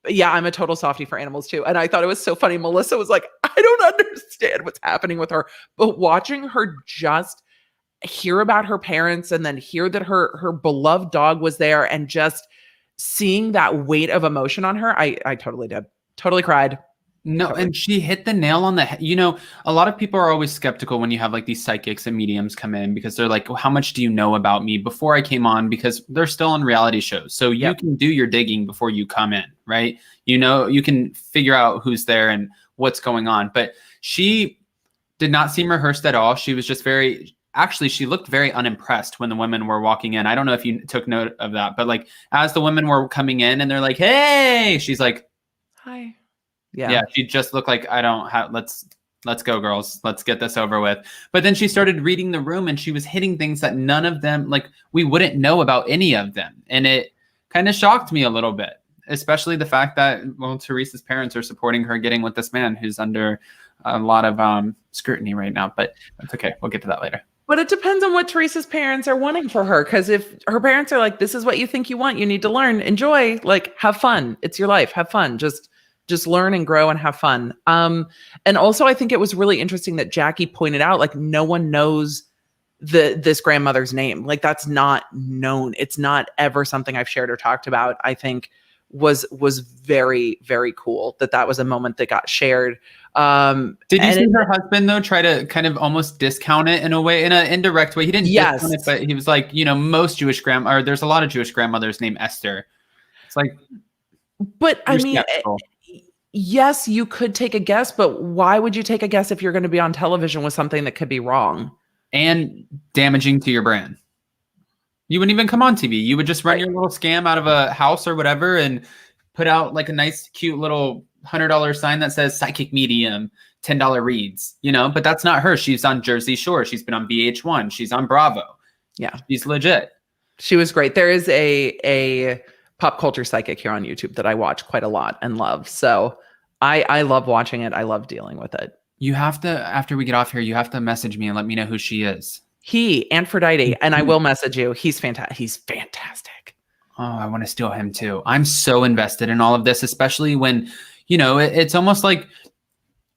[SPEAKER 3] Yeah, I'm a total softie for animals too. And I thought it was so funny. Melissa was like, I don't understand what's happening with her. But watching her just hear about her parents and then hear that her beloved dog was there and just seeing that weight of emotion on her, I totally did. Totally cried.
[SPEAKER 2] No, and she hit the nail on the head. You know, a lot of people are always skeptical when you have like these psychics and mediums come in because they're like, well, how much do you know about me before I came on? Because they're still on reality shows. So you can do your digging before you come in, right? You know, you can figure out who's there and what's going on. But she did not seem rehearsed at all. She was just actually, she looked very unimpressed when the women were walking in. I don't know if you took note of that, but like as the women were coming in and they're like, hey, she's like,
[SPEAKER 3] hi.
[SPEAKER 2] Yeah, she just looked like, I don't have, let's go, girls. Let's get this over with. But then she started reading the room and she was hitting things that none of them, like we wouldn't know about any of them. And it kind of shocked me a little bit, especially the fact that, well, Teresa's parents are supporting her getting with this man who's under a lot of scrutiny right now. But that's okay. We'll get to that later.
[SPEAKER 3] But it depends on what Teresa's parents are wanting for her. Because if her parents are like, this is what you think you want, you need to learn, enjoy, like have fun. It's your life. Have fun. Just learn and grow and have fun. And also I think it was really interesting that Jackie pointed out, like, no one knows this grandmother's name. Like that's not known. It's not ever something I've shared or talked about. I think was very, very cool that was a moment that got shared.
[SPEAKER 2] Did you see her husband though try to kind of almost discount it in a way, in an indirect way? He didn't discount it, but he was like, you know, most Jewish there's a lot of Jewish grandmothers named Esther. It's like,
[SPEAKER 3] but I mean, yes, you could take a guess, but why would you take a guess if you're going to be on television with something that could be wrong
[SPEAKER 2] and damaging to your brand? You wouldn't even come on TV. You would just run your little scam out of a house or whatever and put out like a nice, cute little $100 sign that says psychic medium, $10 reads, you know, but that's not her. She's on Jersey Shore. She's been on VH1. She's on Bravo.
[SPEAKER 3] Yeah.
[SPEAKER 2] She's legit.
[SPEAKER 3] She was great. There is a pop culture psychic here on YouTube that I watch quite a lot and love. So I love watching it. I love dealing with it.
[SPEAKER 2] You have to, after we get off here, you have to message me and let me know who she is.
[SPEAKER 3] Aphrodite, and I will message you. He's fantastic. He's fantastic.
[SPEAKER 2] Oh, I want to steal him too. I'm so invested in all of this, especially when, you know, it's almost like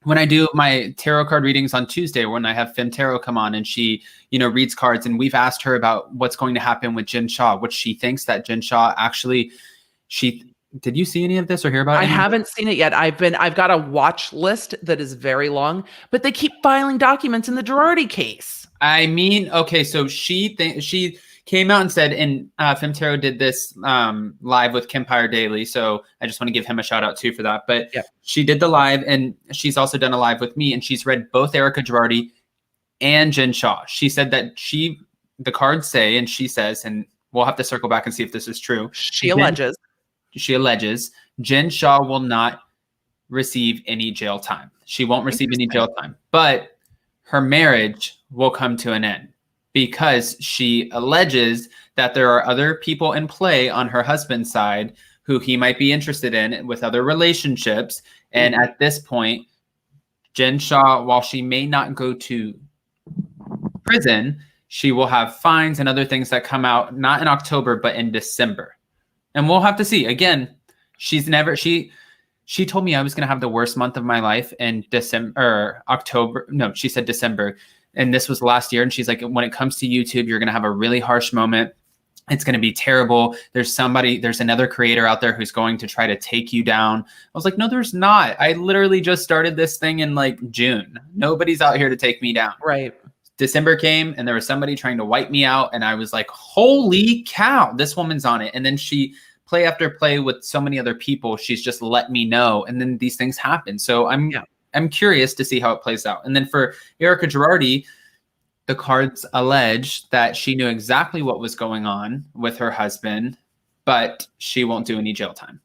[SPEAKER 2] when I do my tarot card readings on Tuesday, when I have Fem Tarot come on and she, you know, reads cards, and we've asked her about what's going to happen with Jin Shah, which she thinks that Jin Shah actually, did you see any of this or hear about it?
[SPEAKER 3] I haven't seen it yet. I've got a watch list that is very long, but they keep filing documents in the Girardi case.
[SPEAKER 2] I mean, okay, so she came out and said, and Fem Tarot did this live with Kempire Daily, so I just want to give him a shout out too for that. But she did the live, and she's also done a live with me, and she's read both Erica Girardi and Jen Shah. She said that the cards say, and she says, and we'll have to circle back and see if this is true.
[SPEAKER 3] She alleges
[SPEAKER 2] Jen Shah will not receive any jail time. She won't receive any jail time, but her marriage will come to an end because she alleges that there are other people in play on her husband's side who he might be interested in with other relationships. And at this point, Jen Shah, while she may not go to prison, she will have fines and other things that come out, not in October, but in December. And we'll have to see. Again, she told me I was going to have the worst month of my life in October. No, she said December. And this was last year. And she's like, when it comes to YouTube, you're going to have a really harsh moment. It's going to be terrible. There's another creator out there who's going to try to take you down. I was like, no, there's not. I literally just started this thing in like June. Nobody's out here to take me down.
[SPEAKER 3] Right.
[SPEAKER 2] December came and there was somebody trying to wipe me out. And I was like, holy cow, this woman's on it. And then play after play with so many other people, she's just let me know. And then these things happen. So I'm curious to see how it plays out. And then for Erica Girardi, the cards allege that she knew exactly what was going on with her husband, but she won't do any jail time.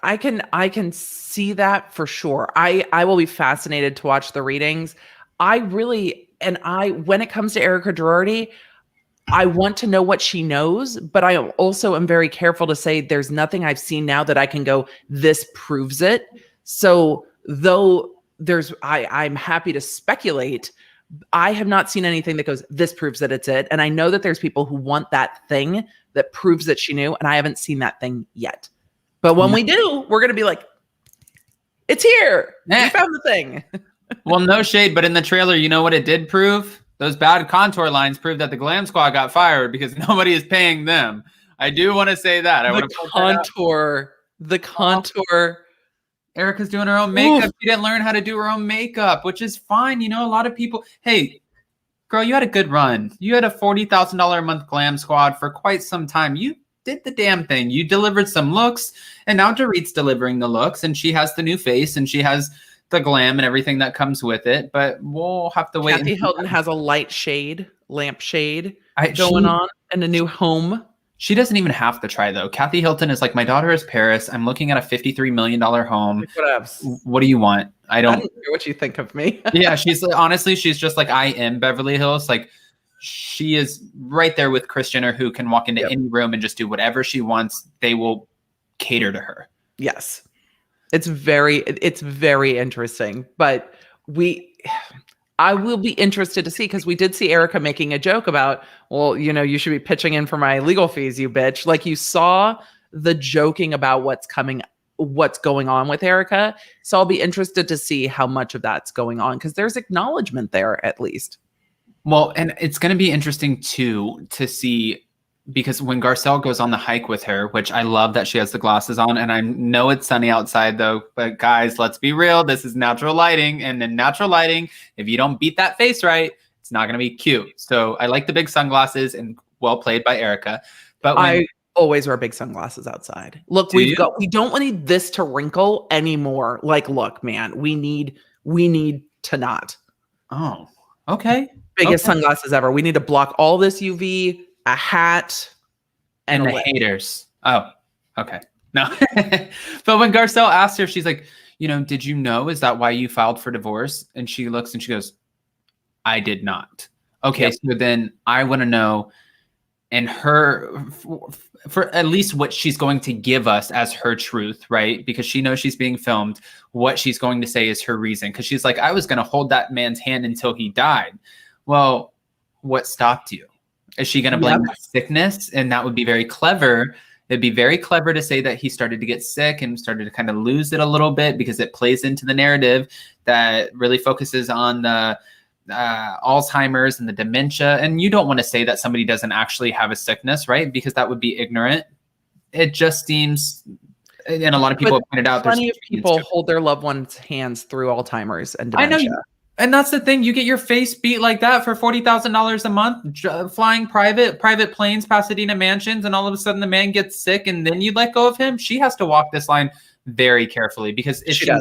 [SPEAKER 3] I can see that for sure. I will be fascinated to watch the readings. When it comes to Erica Girardi, I want to know what she knows, but I also am very careful to say there's nothing I've seen now that I can go, this proves it. So though I'm happy to speculate, I have not seen anything that goes, this proves that it's it. And I know that there's people who want that thing that proves that she knew, and I haven't seen that thing yet. But when we do, we're going to be like, it's here. We found the thing.
[SPEAKER 2] Well, no shade, but in the trailer, you know what it did prove? Those bad contour lines prove that the Glam Squad got fired because nobody is paying them. I do want to say that.
[SPEAKER 3] The contour
[SPEAKER 2] Erica's doing her own makeup. She didn't learn how to do her own makeup, which is fine. You know, a lot of people, hey, girl, you had a good run. You had a $40,000 a month glam squad for quite some time. You did the damn thing. You delivered some looks, and now Dorit's delivering the looks, and she has the new face, and she has the glam and everything that comes with it. But we'll have to wait.
[SPEAKER 3] Kathy Hilton has a light shade, lamp shade going on, and a new home.
[SPEAKER 2] She doesn't even have to try, though. Kathy Hilton is like, my daughter is Paris. I'm looking at a $53 million home. What do you want? I don't care
[SPEAKER 3] what you think of me.
[SPEAKER 2] Yeah, she's honestly, she's just like, I am Beverly Hills. Like, she is right there with Kris Jenner, who can walk into any room and just do whatever she wants. They will cater to her.
[SPEAKER 3] Yes. It's very interesting. But I will be interested to see, because we did see Erica making a joke about, well, you know, you should be pitching in for my legal fees, you bitch. Like, you saw the joking about what's going on with Erica. So I'll be interested to see how much of that's going on, because there's acknowledgement there at least.
[SPEAKER 2] Well, and it's going to be interesting too to see, because when Garcelle goes on the hike with her, which I love that she has the glasses on, and I know it's sunny outside though, but guys, let's be real. This is natural lighting, and in natural lighting, if you don't beat that face right, it's not going to be cute. So I like the big sunglasses, and well played by Erica. But
[SPEAKER 3] I always wear big sunglasses outside. Look, we don't need this to wrinkle anymore. Like, look, man, we need to not.
[SPEAKER 2] Oh, okay.
[SPEAKER 3] Biggest sunglasses ever. We need to block all this UV, a hat,
[SPEAKER 2] and the haters. Oh, okay. No. But when Garcelle asked her, she's like, you know, did you know? Is that why you filed for divorce? And she looks and she goes, I did not. Okay, so then I want to know, and her, for at least what she's going to give us as her truth, right? Because she knows she's being filmed. What she's going to say is her reason. Because she's like, I was going to hold that man's hand until he died. Well, what stopped you? Is she going to blame sickness? And that would be very clever. It'd be very clever to say that he started to get sick and started to kind of lose it a little bit, because it plays into the narrative that really focuses on the Alzheimer's and the dementia. And you don't want to say that somebody doesn't actually have a sickness, right? Because that would be ignorant. It just seems, and a lot of people have pointed out,
[SPEAKER 3] plenty of people hold their loved ones' hands through Alzheimer's and dementia.
[SPEAKER 2] I know. And that's the thing. You get your face beat like that for $40,000 a month, flying private planes, Pasadena mansions, and all of a sudden the man gets sick, and then you let go of him. She has to walk this line very carefully, because if she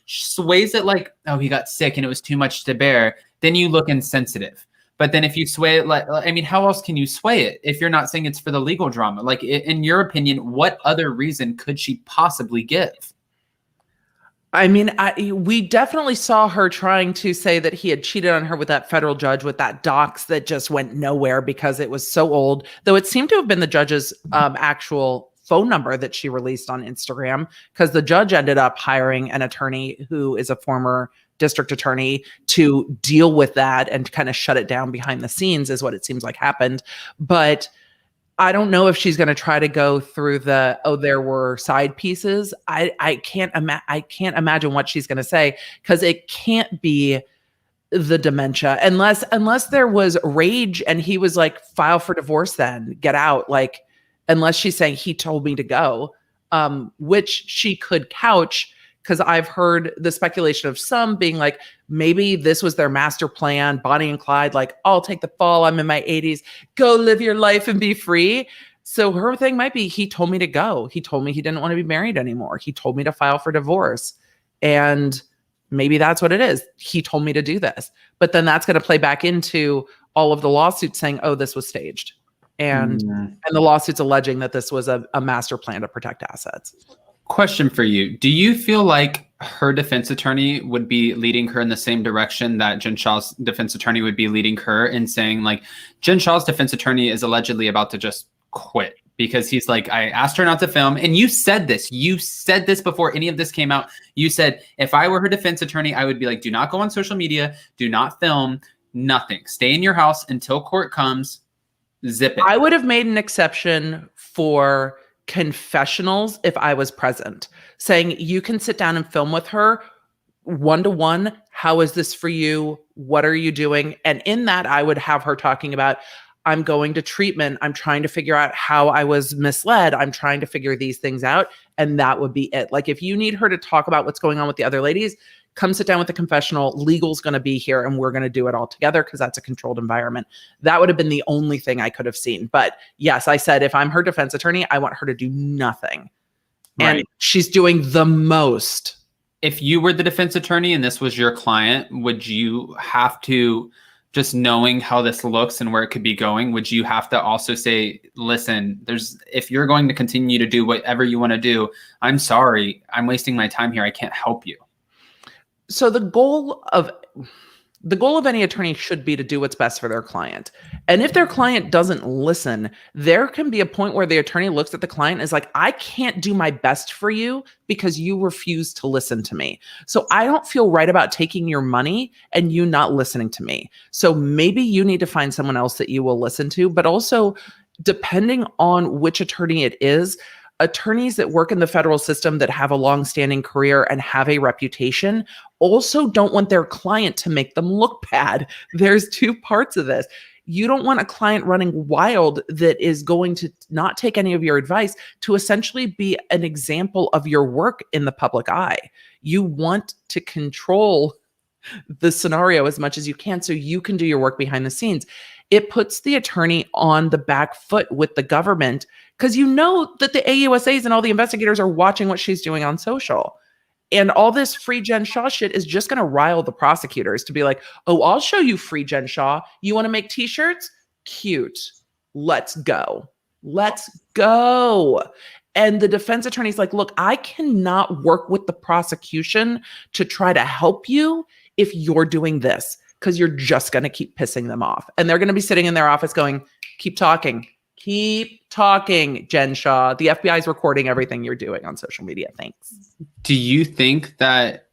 [SPEAKER 2] sways it like, oh, he got sick and it was too much to bear, then you look insensitive. But then if you sway it, like, I mean, how else can you sway it if you're not saying it's for the legal drama? Like, in your opinion, what other reason could she possibly give?
[SPEAKER 3] I mean, we definitely saw her trying to say that he had cheated on her with that federal judge with that docs that just went nowhere because it was so old, though it seemed to have been the judge's actual phone number that she released on Instagram, because the judge ended up hiring an attorney who is a former district attorney to deal with that and kind of shut it down behind the scenes, is what it seems like happened. But I don't know if she's going to try to go through there were side pieces. I can't imagine what she's going to say, because it can't be the dementia unless there was rage and he was like, file for divorce, then get out. Like, unless she's saying he told me to go, which she could couch, because I've heard the speculation of some being like, maybe this was their master plan, Bonnie and Clyde, like, I'll take the fall, I'm in my 80s, go live your life and be free. So her thing might be, he told me to go. He told me he didn't want to be married anymore. He told me to file for divorce. And maybe that's what it is. He told me to do this. But then that's going to play back into all of the lawsuits saying, oh, this was staged. And the lawsuits alleging that this was a master plan to protect assets.
[SPEAKER 2] Question for you. Do you feel like her defense attorney would be leading her in the same direction that Jen Shah's defense attorney would be leading her, in saying, like, Jen Shah's defense attorney is allegedly about to just quit because he's like, I asked her not to film. And you said this before any of this came out. You said, if I were her defense attorney, I would be like, do not go on social media, do not film, nothing. Stay in your house until court comes, zip it.
[SPEAKER 3] I would have made an exception for confessionals if I was present, saying you can sit down and film with her one-to-one. How is this for you? What are you doing? And in that, I would have her talking about, I'm going to treatment. I'm trying to figure out how I was misled. I'm trying to figure these things out. And that would be it. Like, if you need her to talk about what's going on with the other ladies, come sit down with the confessional. Legal's going to be here and we're going to do it all together because that's a controlled environment. That would have been the only thing I could have seen. But yes, I said, if I'm her defense attorney, I want her to do nothing.
[SPEAKER 2] Right.
[SPEAKER 3] And she's doing the most.
[SPEAKER 2] If you were the defense attorney and this was your client, would you have to, just knowing how this looks and where it could be going, would you have to also say, listen, if you're going to continue to do whatever you want to do, I'm sorry, I'm wasting my time here. I can't help you.
[SPEAKER 3] So the goal of any attorney should be to do what's best for their client. And if their client doesn't listen, there can be a point where the attorney looks at the client and is like, I can't do my best for you because you refuse to listen to me. So I don't feel right about taking your money and you not listening to me. So maybe you need to find someone else that you will listen to, but also depending on which attorney it is, attorneys that work in the federal system that have a long-standing career and have a reputation also don't want their client to make them look bad. There's two parts of this. You don't want a client running wild that is going to not take any of your advice to essentially be an example of your work in the public eye. You want to control the scenario as much as you can so you can do your work behind the scenes. It puts the attorney on the back foot with the government because you know that the AUSAs and all the investigators are watching what she's doing on social. And all this free Jen Shah shit is just going to rile the prosecutors to be like, oh, I'll show you free Jen Shah. You want to make t-shirts? Cute. Let's go. Let's go. And the defense attorney's like, look, I cannot work with the prosecution to try to help you if you're doing this, because you're just going to keep pissing them off. And they're going to be sitting in their office going, keep talking, Jen Shah. The FBI is recording everything you're doing on social media. Thanks.
[SPEAKER 2] Do you think that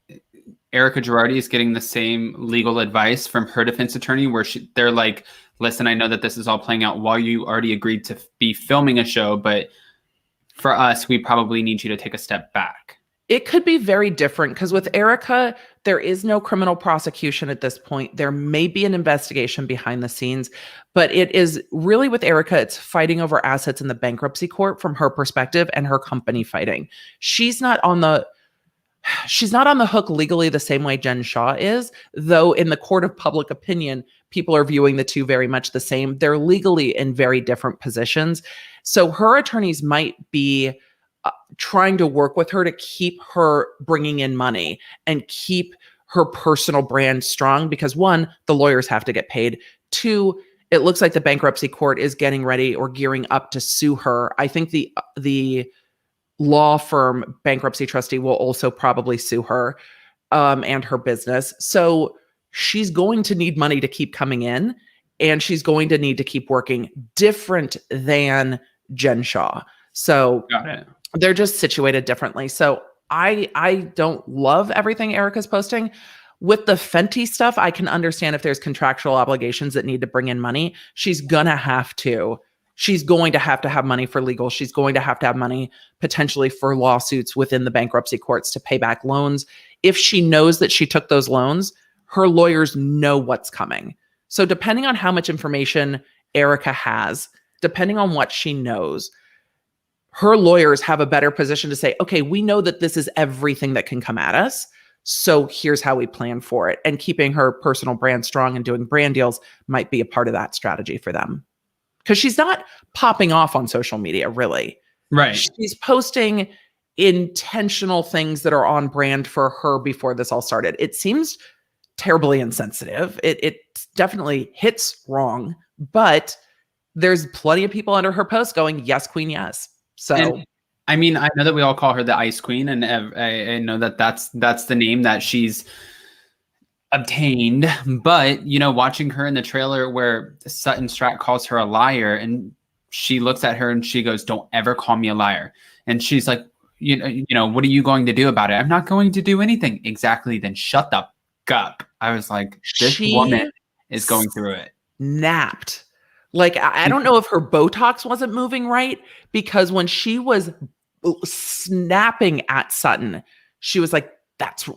[SPEAKER 2] Erica Girardi is getting the same legal advice from her defense attorney where they're like, listen, I know that this is all playing out while you already agreed to be filming a show, but for us, we probably need you to take a step back?
[SPEAKER 3] It could be very different because with Erica, there is no criminal prosecution at this point. There may be an investigation behind the scenes, but it is really with Erica, it's fighting over assets in the bankruptcy court from her perspective and her company fighting. She's not on the hook legally the same way Jen Shah is, though in the court of public opinion, people are viewing the two very much the same. They're legally in very different positions. So her attorneys might be trying to work with her to keep her bringing in money and keep her personal brand strong because one, the lawyers have to get paid. Two, it looks like the bankruptcy court is getting ready or gearing up to sue her. I think the law firm bankruptcy trustee will also probably sue her and her business. So she's going to need money to keep coming in and she's going to need to keep working different than Jen Shah. So
[SPEAKER 2] Got it.
[SPEAKER 3] They're just situated differently. So I don't love everything Erica's posting. With the Fenty stuff, I can understand if there's contractual obligations that need to bring in money. She's going to have to. She's going to have money for legal. She's going to have money potentially for lawsuits within the bankruptcy courts to pay back loans. If she knows that she took those loans, her lawyers know what's coming. So depending on how much information Erica has, depending on what she knows, her lawyers have a better position to say, okay, we know that this is everything that can come at us. So here's how we plan for it. And keeping her personal brand strong and doing brand deals might be a part of that strategy for them. Because she's not popping off on social media, really.
[SPEAKER 2] Right.
[SPEAKER 3] She's posting intentional things that are on brand for her before this all started. It seems terribly insensitive. It definitely hits wrong, but there's plenty of people under her post going, yes, queen, yes. So,
[SPEAKER 2] and, I mean, I know that we all call her the Ice Queen, and I know that that's the name that she's obtained. But you know, watching her in the trailer where Sutton Stratt calls her a liar, and she looks at her and she goes, "Don't ever call me a liar." And she's like, "You know, what are you going to do about it?" "I'm not going to do anything." "Exactly. Then shut the f up." I was like, "This woman is going through it."
[SPEAKER 3] Napped. Like, I don't know if her Botox wasn't moving right, because when she was snapping at Sutton, she was like, that's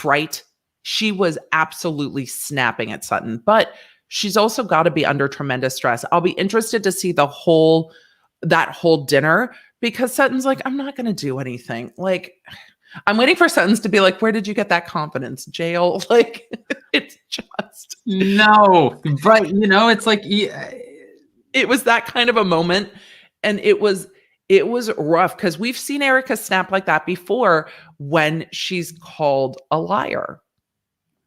[SPEAKER 3] right. She was absolutely snapping at Sutton, but she's also got to be under tremendous stress. I'll be interested to see that whole dinner, because Sutton's like, I'm not going to do anything. Like, I'm waiting for Sutton's to be like, where did you get that confidence? Jail? Like, it's just
[SPEAKER 2] no, but it's like
[SPEAKER 3] it was that kind of a moment, and it was rough because we've seen Erica snap like that before when she's called a liar.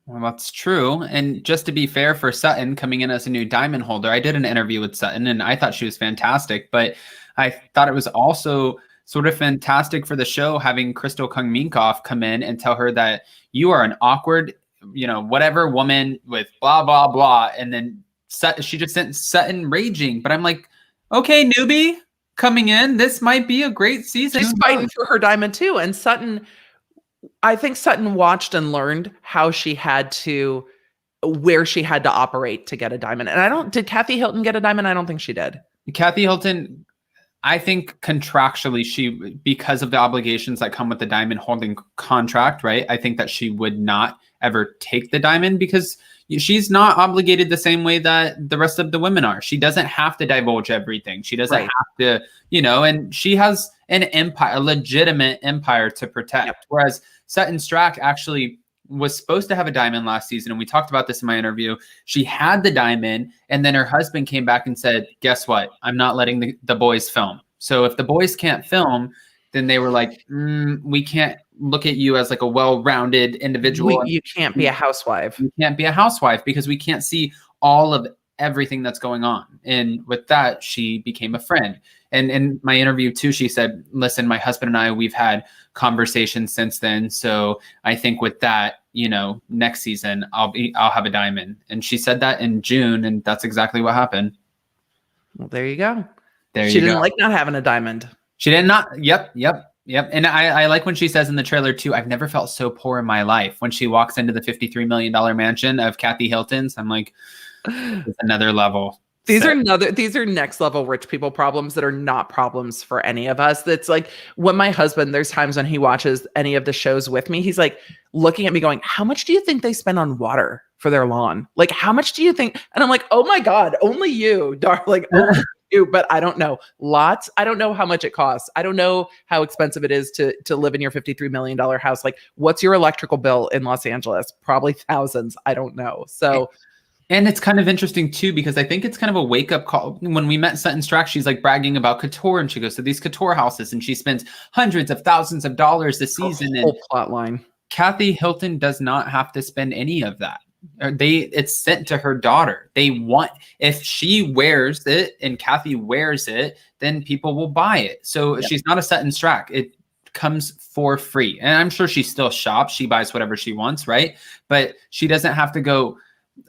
[SPEAKER 2] Well, that's true. And just to be fair for Sutton coming in as a new diamond holder, I did an interview with Sutton and I thought she was fantastic, but I thought it was also sort of fantastic for the show having Crystal Kung-Minkoff come in and tell her that you are an awkward, whatever woman with blah, blah, blah. And then she just sent Sutton raging. But I'm like, okay, newbie coming in, this might be a great season.
[SPEAKER 3] She's fighting for her diamond too. And I think Sutton watched and learned where she had to operate to get a diamond. And did Kathy Hilton get a diamond? I don't think she did.
[SPEAKER 2] Kathy Hilton, I think contractually because of the obligations that come with the diamond holding contract, right? I think that she would not ever take the diamond because she's not obligated the same way that the rest of the women are. She doesn't have to divulge everything. She doesn't have to, and she has an empire, a legitimate empire to protect. Yep. Whereas Sutton Strack actually was supposed to have a diamond last season. And we talked about this in my interview. She had the diamond and then her husband came back and said, guess what? I'm not letting the boys film. So if the boys can't film, then they were like, we can't look at you as like a well-rounded individual.
[SPEAKER 3] You can't be a housewife.
[SPEAKER 2] You can't be a housewife because we can't see all of everything that's going on. And with that, she became a friend. And in my interview too, she said, listen, my husband and I, we've had conversations since then. So I think with that, next season, I'll have a diamond. And she said that in June, and that's exactly what happened.
[SPEAKER 3] Well, there you go.
[SPEAKER 2] She
[SPEAKER 3] didn't like not having a diamond.
[SPEAKER 2] She did not. Yep. And I like when she says in the trailer too, I've never felt so poor in my life. When she walks into the $53 million mansion of Kathy Hilton's, I'm like, it's another level.
[SPEAKER 3] These are next level rich people problems that are not problems for any of us. That's like when my husband, there's times when he watches any of the shows with me, he's like looking at me going, how much do you think they spend on water for their lawn? Like, how much do you think? And I'm like, oh my God, only you, darling. Only you, but I don't know. Lots. I don't know how much it costs. I don't know how expensive it is to live in your $53 million house. Like, what's your electrical bill in Los Angeles? Probably thousands. I don't know. So.
[SPEAKER 2] And it's kind of interesting too, because I think it's kind of a wake up call. When we met Sutton Strack, she's like bragging about couture and she goes to these couture houses and she spends hundreds of thousands of dollars this season.
[SPEAKER 3] Whole plot line.
[SPEAKER 2] Kathy Hilton does not have to spend any of that. It's sent to her daughter. If she wears it and Kathy wears it, then people will buy it. So She's not a Sutton Strack. It comes for free. And I'm sure she still shops. She buys whatever she wants, right? But she doesn't have to go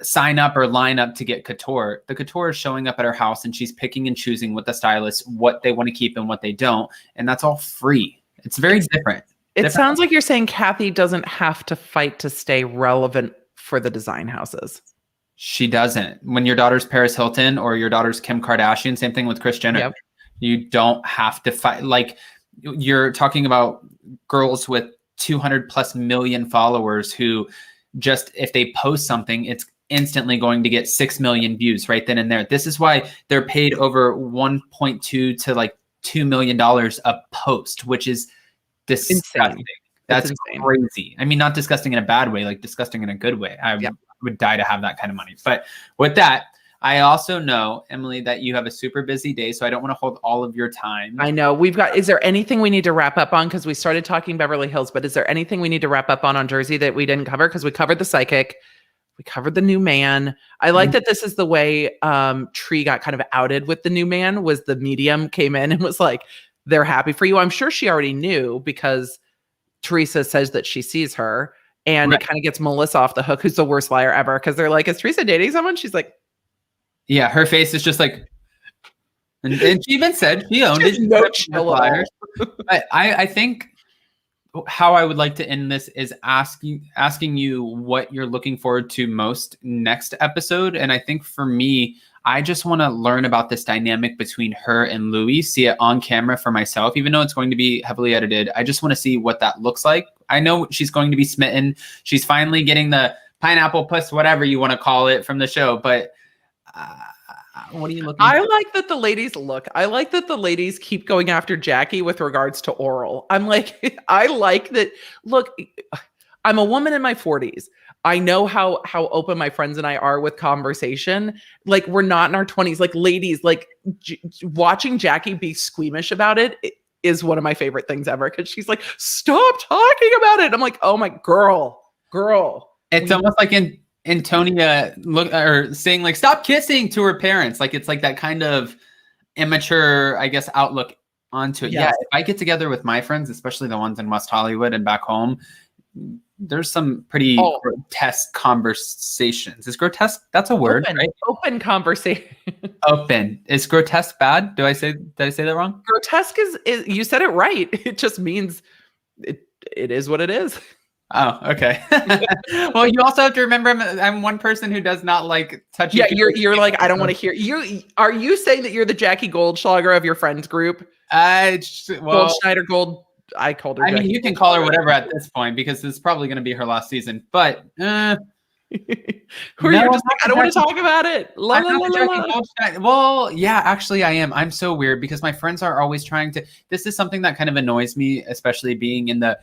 [SPEAKER 2] sign up or line up to get couture. The couture is showing up at her house and she's picking and choosing with the stylist what they want to keep and what they don't. And that's all free. It's very different.
[SPEAKER 3] It sounds like you're saying Kathy doesn't have to fight to stay relevant for the design houses.
[SPEAKER 2] She doesn't. When your daughter's Paris Hilton or your daughter's Kim Kardashian, same thing with Kris Jenner. Yep. You don't have to fight. Like, you're talking about girls with 200 plus million followers who just, if they post something, it's instantly going to get 6 million views right then and there. This is why they're paid over 1.2 to like $2 million a post, which is disgusting. Insane. That's insane. Crazy. I mean, not disgusting in a bad way, like disgusting in a good way. I would die to have that kind of money. But with that, I also know, Emily, that you have a super busy day, so I don't want to hold all of your time.
[SPEAKER 3] I know. Is there anything we need to wrap up on? Because we started talking Beverly Hills, but is there anything we need to wrap up on Jersey that we didn't cover? Because we covered the psychic. We covered the new man. I like that this is the way Tree got kind of outed with the new man, was the medium came in and was like, they're happy for you. I'm sure she already knew because Teresa says that she sees her, and it kind of gets Melissa off the hook, who's the worst liar ever. Because they're like, is Teresa dating someone? She's like,
[SPEAKER 2] yeah, her face is just like, and she even said she owned it. No chill liars. I think how I would like to end this is asking you what you're looking forward to most next episode. And I think for me, I just want to learn about this dynamic between her and Louis, see it on camera for myself, even though it's going to be heavily edited. I just want to see what that looks like. I know she's going to be smitten. She's finally getting the pineapple puss, whatever you want to call it, from the show. But What are you looking
[SPEAKER 3] I
[SPEAKER 2] for?
[SPEAKER 3] like that the ladies I like that the ladies keep going after Jackie with regards to oral. I'm like, I like that. Look, I'm a woman in my 40s. I know how open my friends and I are with conversation. Like, we're not in our 20s. Like, ladies, like watching Jackie be squeamish about it is one of my favorite things ever, because she's like, stop talking about it. I'm like, oh my girl.
[SPEAKER 2] It's almost like Antonia look or saying like stop kissing to her parents. Like it's like that kind of immature, I guess, outlook onto it.
[SPEAKER 3] Yes.
[SPEAKER 2] Yeah, if I get together with my friends, especially the ones in West Hollywood and back home, there's some pretty grotesque conversations. Is grotesque? That's a word, right?
[SPEAKER 3] Open conversation.
[SPEAKER 2] Open. Is grotesque bad? Did I say that wrong?
[SPEAKER 3] Grotesque is you said it right. It just means it is what it is.
[SPEAKER 2] Oh, okay. Well, you also have to remember I'm one person who does not like touching.
[SPEAKER 3] Yeah, you're like, I don't want to hear you. Are you saying that you're the Jackie Goldschlager of your friends group? Goldschneider Gold. I called her.
[SPEAKER 2] I mean, you can call her whatever at this point, because it's probably going to be her last season. But
[SPEAKER 3] who are you just like, I don't want to talk about it.
[SPEAKER 2] Well, yeah, actually I am. I'm so weird because my friends are always trying to. This is something that kind of annoys me, especially being in the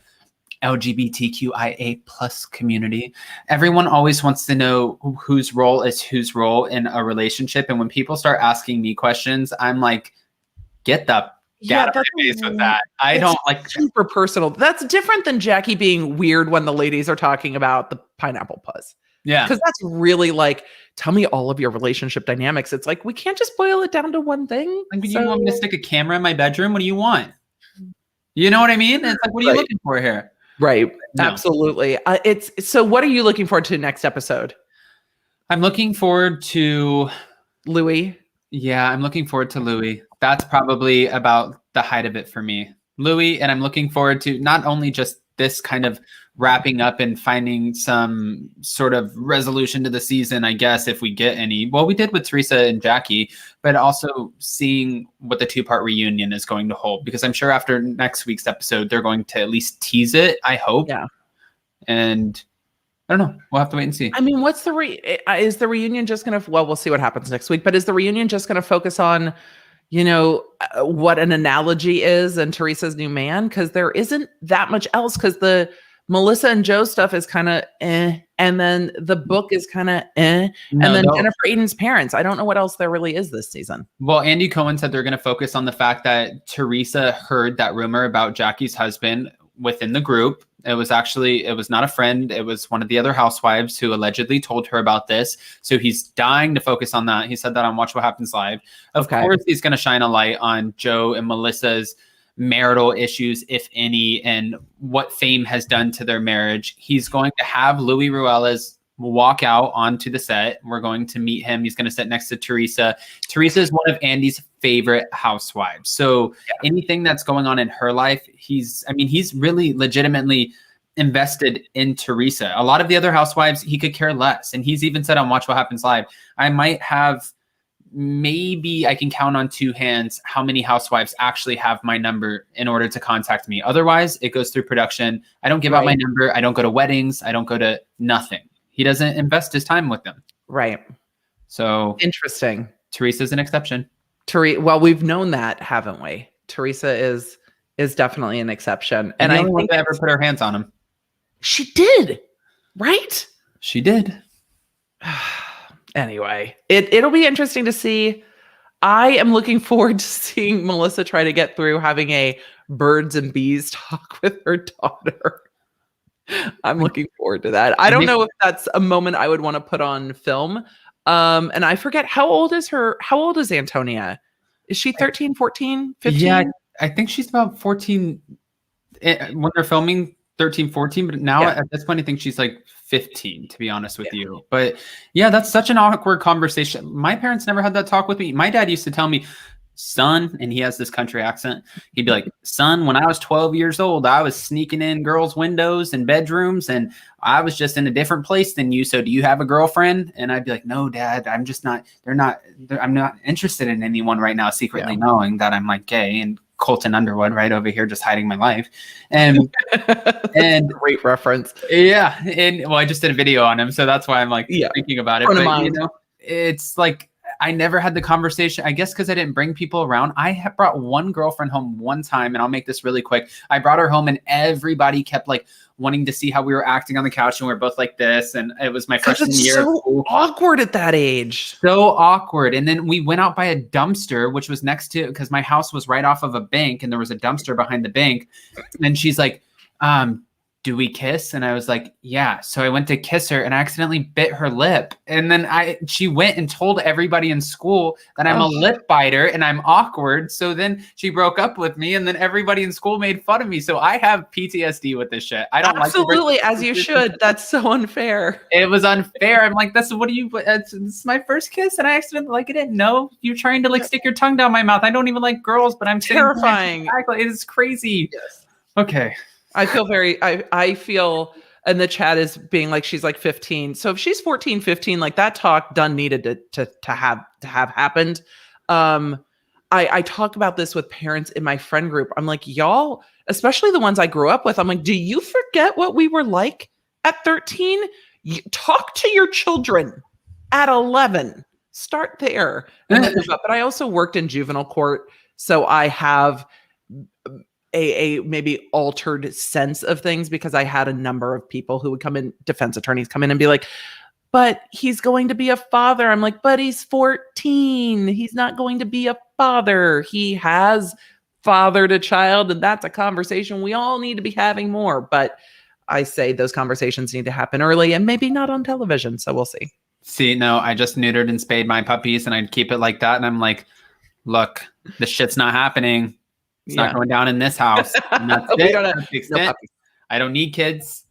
[SPEAKER 2] LGBTQIA plus community. Everyone always wants to know whose role is whose role in a relationship. And when people start asking me questions, I'm like, get the out of my face with that. I don't like
[SPEAKER 3] super personal. That's different than Jackie being weird when the ladies are talking about the pineapple puzz.
[SPEAKER 2] Yeah.
[SPEAKER 3] Because that's really like, tell me all of your relationship dynamics. It's like, we can't just boil it down to one thing.
[SPEAKER 2] Like, you want me to stick a camera in my bedroom? What do you want? You know what I mean? It's like, what are you looking for here?
[SPEAKER 3] Right.
[SPEAKER 2] No.
[SPEAKER 3] Absolutely. So what are you looking forward to next episode?
[SPEAKER 2] I'm looking forward to
[SPEAKER 3] Louis.
[SPEAKER 2] Yeah, I'm looking forward to Louis. That's probably about the height of it for me. Louis, and I'm looking forward to not only just this kind of wrapping up and finding some sort of resolution to the season, I guess, if we get any. Well, we did with Teresa and Jackie, but also seeing what the 2-part reunion is going to hold, because I'm sure after next week's episode, they're going to at least tease it, I hope.
[SPEAKER 3] Yeah.
[SPEAKER 2] And I don't know. We'll have to wait and see.
[SPEAKER 3] I mean, what's is the reunion just going to, well, we'll see what happens next week, but is the reunion just going to focus on, what an analogy is and Teresa's new man? Because there isn't that much else, because the Melissa and Joe stuff is kind of and then the book is kind of and then Jennifer Aydin's parents. I don't know what else there really is this season.
[SPEAKER 2] Well, Andy Cohen said they're going to focus on the fact that Teresa heard that rumor about Jackie's husband within the group. It was not a friend. It was one of the other housewives who allegedly told her about this. So he's dying to focus on that. He said that on Watch What Happens Live. Of course, he's going to shine a light on Joe and Melissa's marital issues, if any, and what fame has done to their marriage. He's going to have Louis Ruelas walk out onto the set. We're going to meet him. He's going to sit next to Teresa. Teresa is one of Andy's favorite housewives. So anything that's going on in her life, he's really legitimately invested in Teresa. A lot of the other housewives, he could care less. And he's even said on Watch What Happens Live, maybe I can count on 2 hands how many housewives actually have my number in order to contact me. Otherwise, it goes through production. I don't give out my number. I don't go to weddings. I don't go to nothing. He doesn't invest his time with them.
[SPEAKER 3] Right.
[SPEAKER 2] So
[SPEAKER 3] interesting.
[SPEAKER 2] Teresa's an exception.
[SPEAKER 3] Well, we've known that, haven't we? Teresa is definitely an exception. And I think
[SPEAKER 2] ever put her hands on him.
[SPEAKER 3] She did, right?
[SPEAKER 2] She did.
[SPEAKER 3] Anyway, it'll be interesting to see. I am looking forward to seeing Melissa try to get through having a birds and bees talk with her daughter. I'm looking forward to that. I don't know if that's a moment I would want to put on film. And I forget, how old is Antonia? Is she 13, 14, 15? Yeah,
[SPEAKER 2] I think she's about 14 when they're filming, 13, 14. But now at this point, I think she's like 15, to be honest with you. But yeah, that's such an awkward conversation. My parents never had that talk with me. My dad used to tell me, son, and he has this country accent. He'd be like, son, when I was 12 years old, I was sneaking in girls' windows and bedrooms, and I was just in a different place than you. So do you have a girlfriend? And I'd be like, no, Dad, I'm just not, I'm not interested in anyone right now, secretly knowing that I'm like gay and Colton Underwood right over here, just hiding my life. And
[SPEAKER 3] great reference.
[SPEAKER 2] Yeah. And well, I just did a video on him. So that's why I'm like thinking about it. But, it's like, I never had the conversation, I guess because I didn't bring people around. I have brought one girlfriend home one time, and I'll make this really quick. I brought her home and everybody kept like wanting to see how we were acting on the couch, and we are both like this. And it was my freshman year.
[SPEAKER 3] So awkward at that age.
[SPEAKER 2] So awkward. And then we went out by a dumpster, which was next to, because my house was right off of a bank and there was a dumpster behind the bank. And she's like, do we kiss? And I was like, yeah. So I went to kiss her and I accidentally bit her lip. And then she went and told everybody in school that I'm a lip biter and I'm awkward. So then she broke up with me, and then everybody in school made fun of me. So I have PTSD with this shit. I don't
[SPEAKER 3] absolutely, as you should. That's so unfair.
[SPEAKER 2] It was unfair. I'm like, it's my first kiss and I accidentally, like, I didn't know. You're trying to like stick your tongue down my mouth. I don't even like girls, but I'm
[SPEAKER 3] terrifying.
[SPEAKER 2] It's crazy. Yes. Okay.
[SPEAKER 3] I feel, and the chat is being like, she's like 15. So if she's 14, 15, like that talk done needed to have happened. I talk about this with parents in my friend group. I'm like, y'all, especially the ones I grew up with. I'm like, do you forget what we were like at 13? Talk to your children at 11. Start there. But I also worked in juvenile court. So I have a maybe altered sense of things, because I had a number of people who would come in, defense attorneys come in and be like, but he's going to be a father. I'm like, but he's 14. He's not going to be a father. He has fathered a child, and that's a conversation we all need to be having more. But I say those conversations need to happen early and maybe not on television. So we'll see.
[SPEAKER 2] See, no, I just neutered and spayed my puppies and I'd keep it like that. And I'm like, look, this shit's not happening. It's not going down in this house. And that's it. I don't need kids.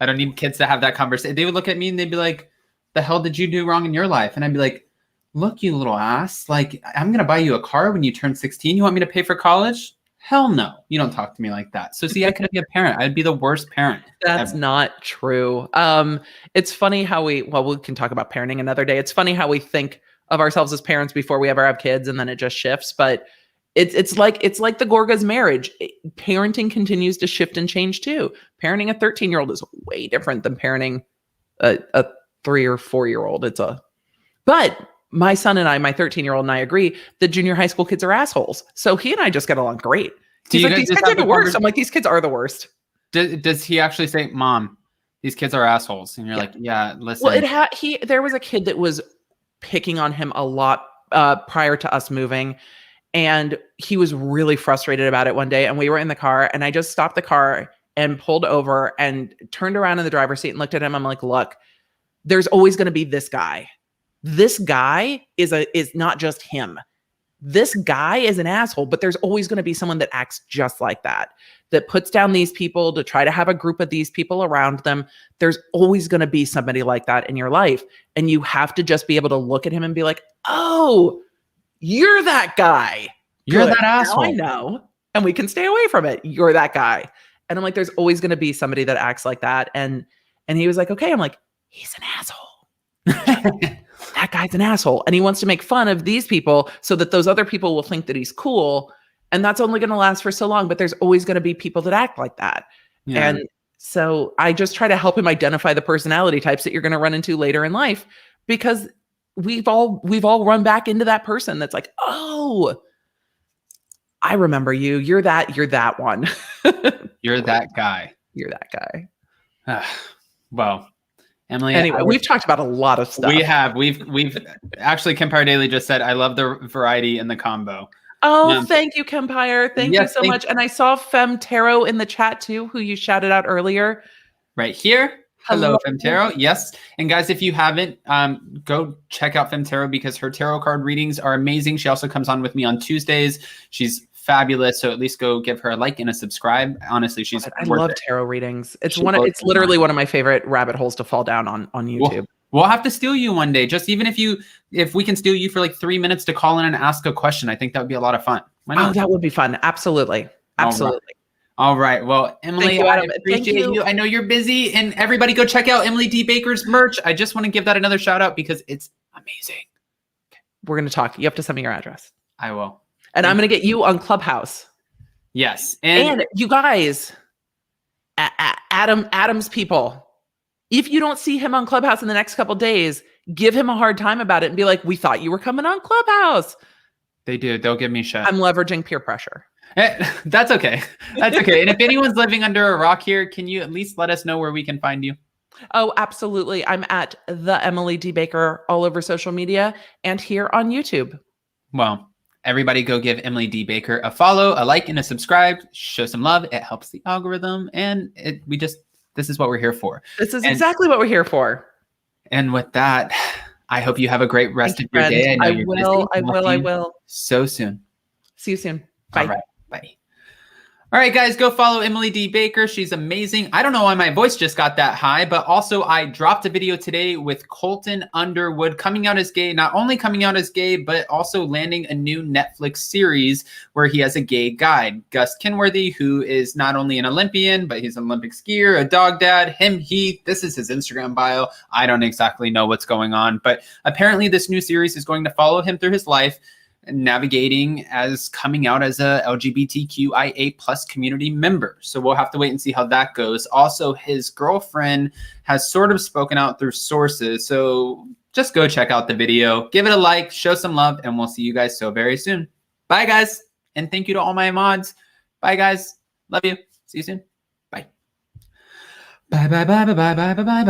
[SPEAKER 2] I don't need kids to have that conversation. They would look at me and they'd be like, the hell did you do wrong in your life? And I'd be like, look, you little ass. Like, I'm going to buy you a car when you turn 16. You want me to pay for college? Hell no. You don't talk to me like that. So see, I couldn't be a parent. I'd be the worst parent.
[SPEAKER 3] That's not true. It's funny how we can talk about parenting another day. It's funny how we think of ourselves as parents before we ever have kids, and then it just shifts. But it's like the Gorga's marriage. Parenting continues to shift and change too. Parenting a 13-year-old is way different than parenting a 3 or 4-year-old. But my son and I, my 13-year-old and I agree that junior high school kids are assholes. So he and I just get along great. He's like, these kids are the worst. I'm like, these kids are the worst.
[SPEAKER 2] Does he actually say, Mom, these kids are assholes? And you're like, yeah, listen.
[SPEAKER 3] Well, there was a kid that was picking on him a lot prior to us moving. And he was really frustrated about it one day. And we were in the car, and I just stopped the car and pulled over and turned around in the driver's seat and looked at him. I'm like, look, there's always going to be this guy. This guy is not just him. This guy is an asshole, but there's always going to be someone that acts just like that puts down these people to try to have a group of these people around them. There's always going to be somebody like that in your life. And you have to just be able to look at him and be like, oh, you're that guy.
[SPEAKER 2] You're that asshole.
[SPEAKER 3] Now I know. And we can stay away from it. You're that guy. And I'm like, there's always going to be somebody that acts like that. And he was like, okay. I'm like, he's an asshole. That guy's an asshole. And he wants to make fun of these people so that those other people will think that he's cool. And that's only going to last for so long. But there's always going to be people that act like that. Yeah. And so I just try to help him identify the personality types that you're going to run into later in life, because we've all run back into that person that's like, oh, I remember you. You're that one.
[SPEAKER 2] You're that guy.
[SPEAKER 3] You're that guy.
[SPEAKER 2] Well, Emily.
[SPEAKER 3] Anyway, we've talked about a lot of stuff.
[SPEAKER 2] We have. We've actually, Kempire Daily just said, I love the variety in the combo.
[SPEAKER 3] Oh, thank you, Kempire. Thank you so much. And I saw Fem Tarot in the chat too, who you shouted out earlier.
[SPEAKER 2] Right here. Hello, Fem Tarot. Yes. And guys, if you haven't, go check out Fem Tarot, because her tarot card readings are amazing. She also comes on with me on Tuesdays. She's fabulous. So at least go give her a like and a subscribe. Honestly, I
[SPEAKER 3] love tarot readings. It's literally one of my favorite rabbit holes to fall down on YouTube.
[SPEAKER 2] We'll have to steal you one day. Just even if we can steal you for like 3 minutes to call in and ask a question, I think that would be a lot of fun.
[SPEAKER 3] Why not? Oh, that would be fun. Absolutely. Absolutely.
[SPEAKER 2] All right. Well, Emily, I appreciate you. I know you're busy, and everybody go check out Emily D. Baker's merch. I just want to give that another shout out because it's amazing.
[SPEAKER 3] Okay. We're going to talk. You have to send me your address.
[SPEAKER 2] I will.
[SPEAKER 3] And I'm going to get you on Clubhouse.
[SPEAKER 2] Yes.
[SPEAKER 3] And you guys, Adam's people, if you don't see him on Clubhouse in the next couple days, give him a hard time about it and be like, we thought you were coming on Clubhouse.
[SPEAKER 2] They do. They'll give me shit.
[SPEAKER 3] I'm leveraging peer pressure.
[SPEAKER 2] That's okay. That's okay. And if anyone's living under a rock here, can you at least let us know where we can find you?
[SPEAKER 3] Oh, absolutely. I'm at the Emily D. Baker all over social media and here on YouTube.
[SPEAKER 2] Well, everybody go give Emily D. Baker a follow, a like, and a subscribe. Show some love. It helps the algorithm. And this is what we're here for.
[SPEAKER 3] This is exactly what we're here for.
[SPEAKER 2] And with that, I hope you have a great rest of your day.
[SPEAKER 3] I will.
[SPEAKER 2] So soon.
[SPEAKER 3] See you soon. Bye.
[SPEAKER 2] All right. Bye. All right, guys, go follow Emily D. Baker. She's amazing. I don't know why my voice just got that high, but also I dropped a video today with Colton Underwood coming out as gay, not only coming out as gay, but also landing a new Netflix series where he has a gay guide. Gus Kenworthy, who is not only an Olympian, but he's an Olympic skier, a dog dad, this is his Instagram bio. I don't exactly know what's going on, but apparently this new series is going to follow him through his life, navigating as coming out as a LGBTQIA plus community member. So we'll have to wait and see how that goes. Also, his girlfriend has sort of spoken out through sources. So just go check out the video, give it a like, show some love, and we'll see you guys so very soon. Bye, guys. And thank you to all my mods. Bye, guys. Love you. See you soon. Bye. Bye, bye, bye, bye, bye, bye, bye, bye.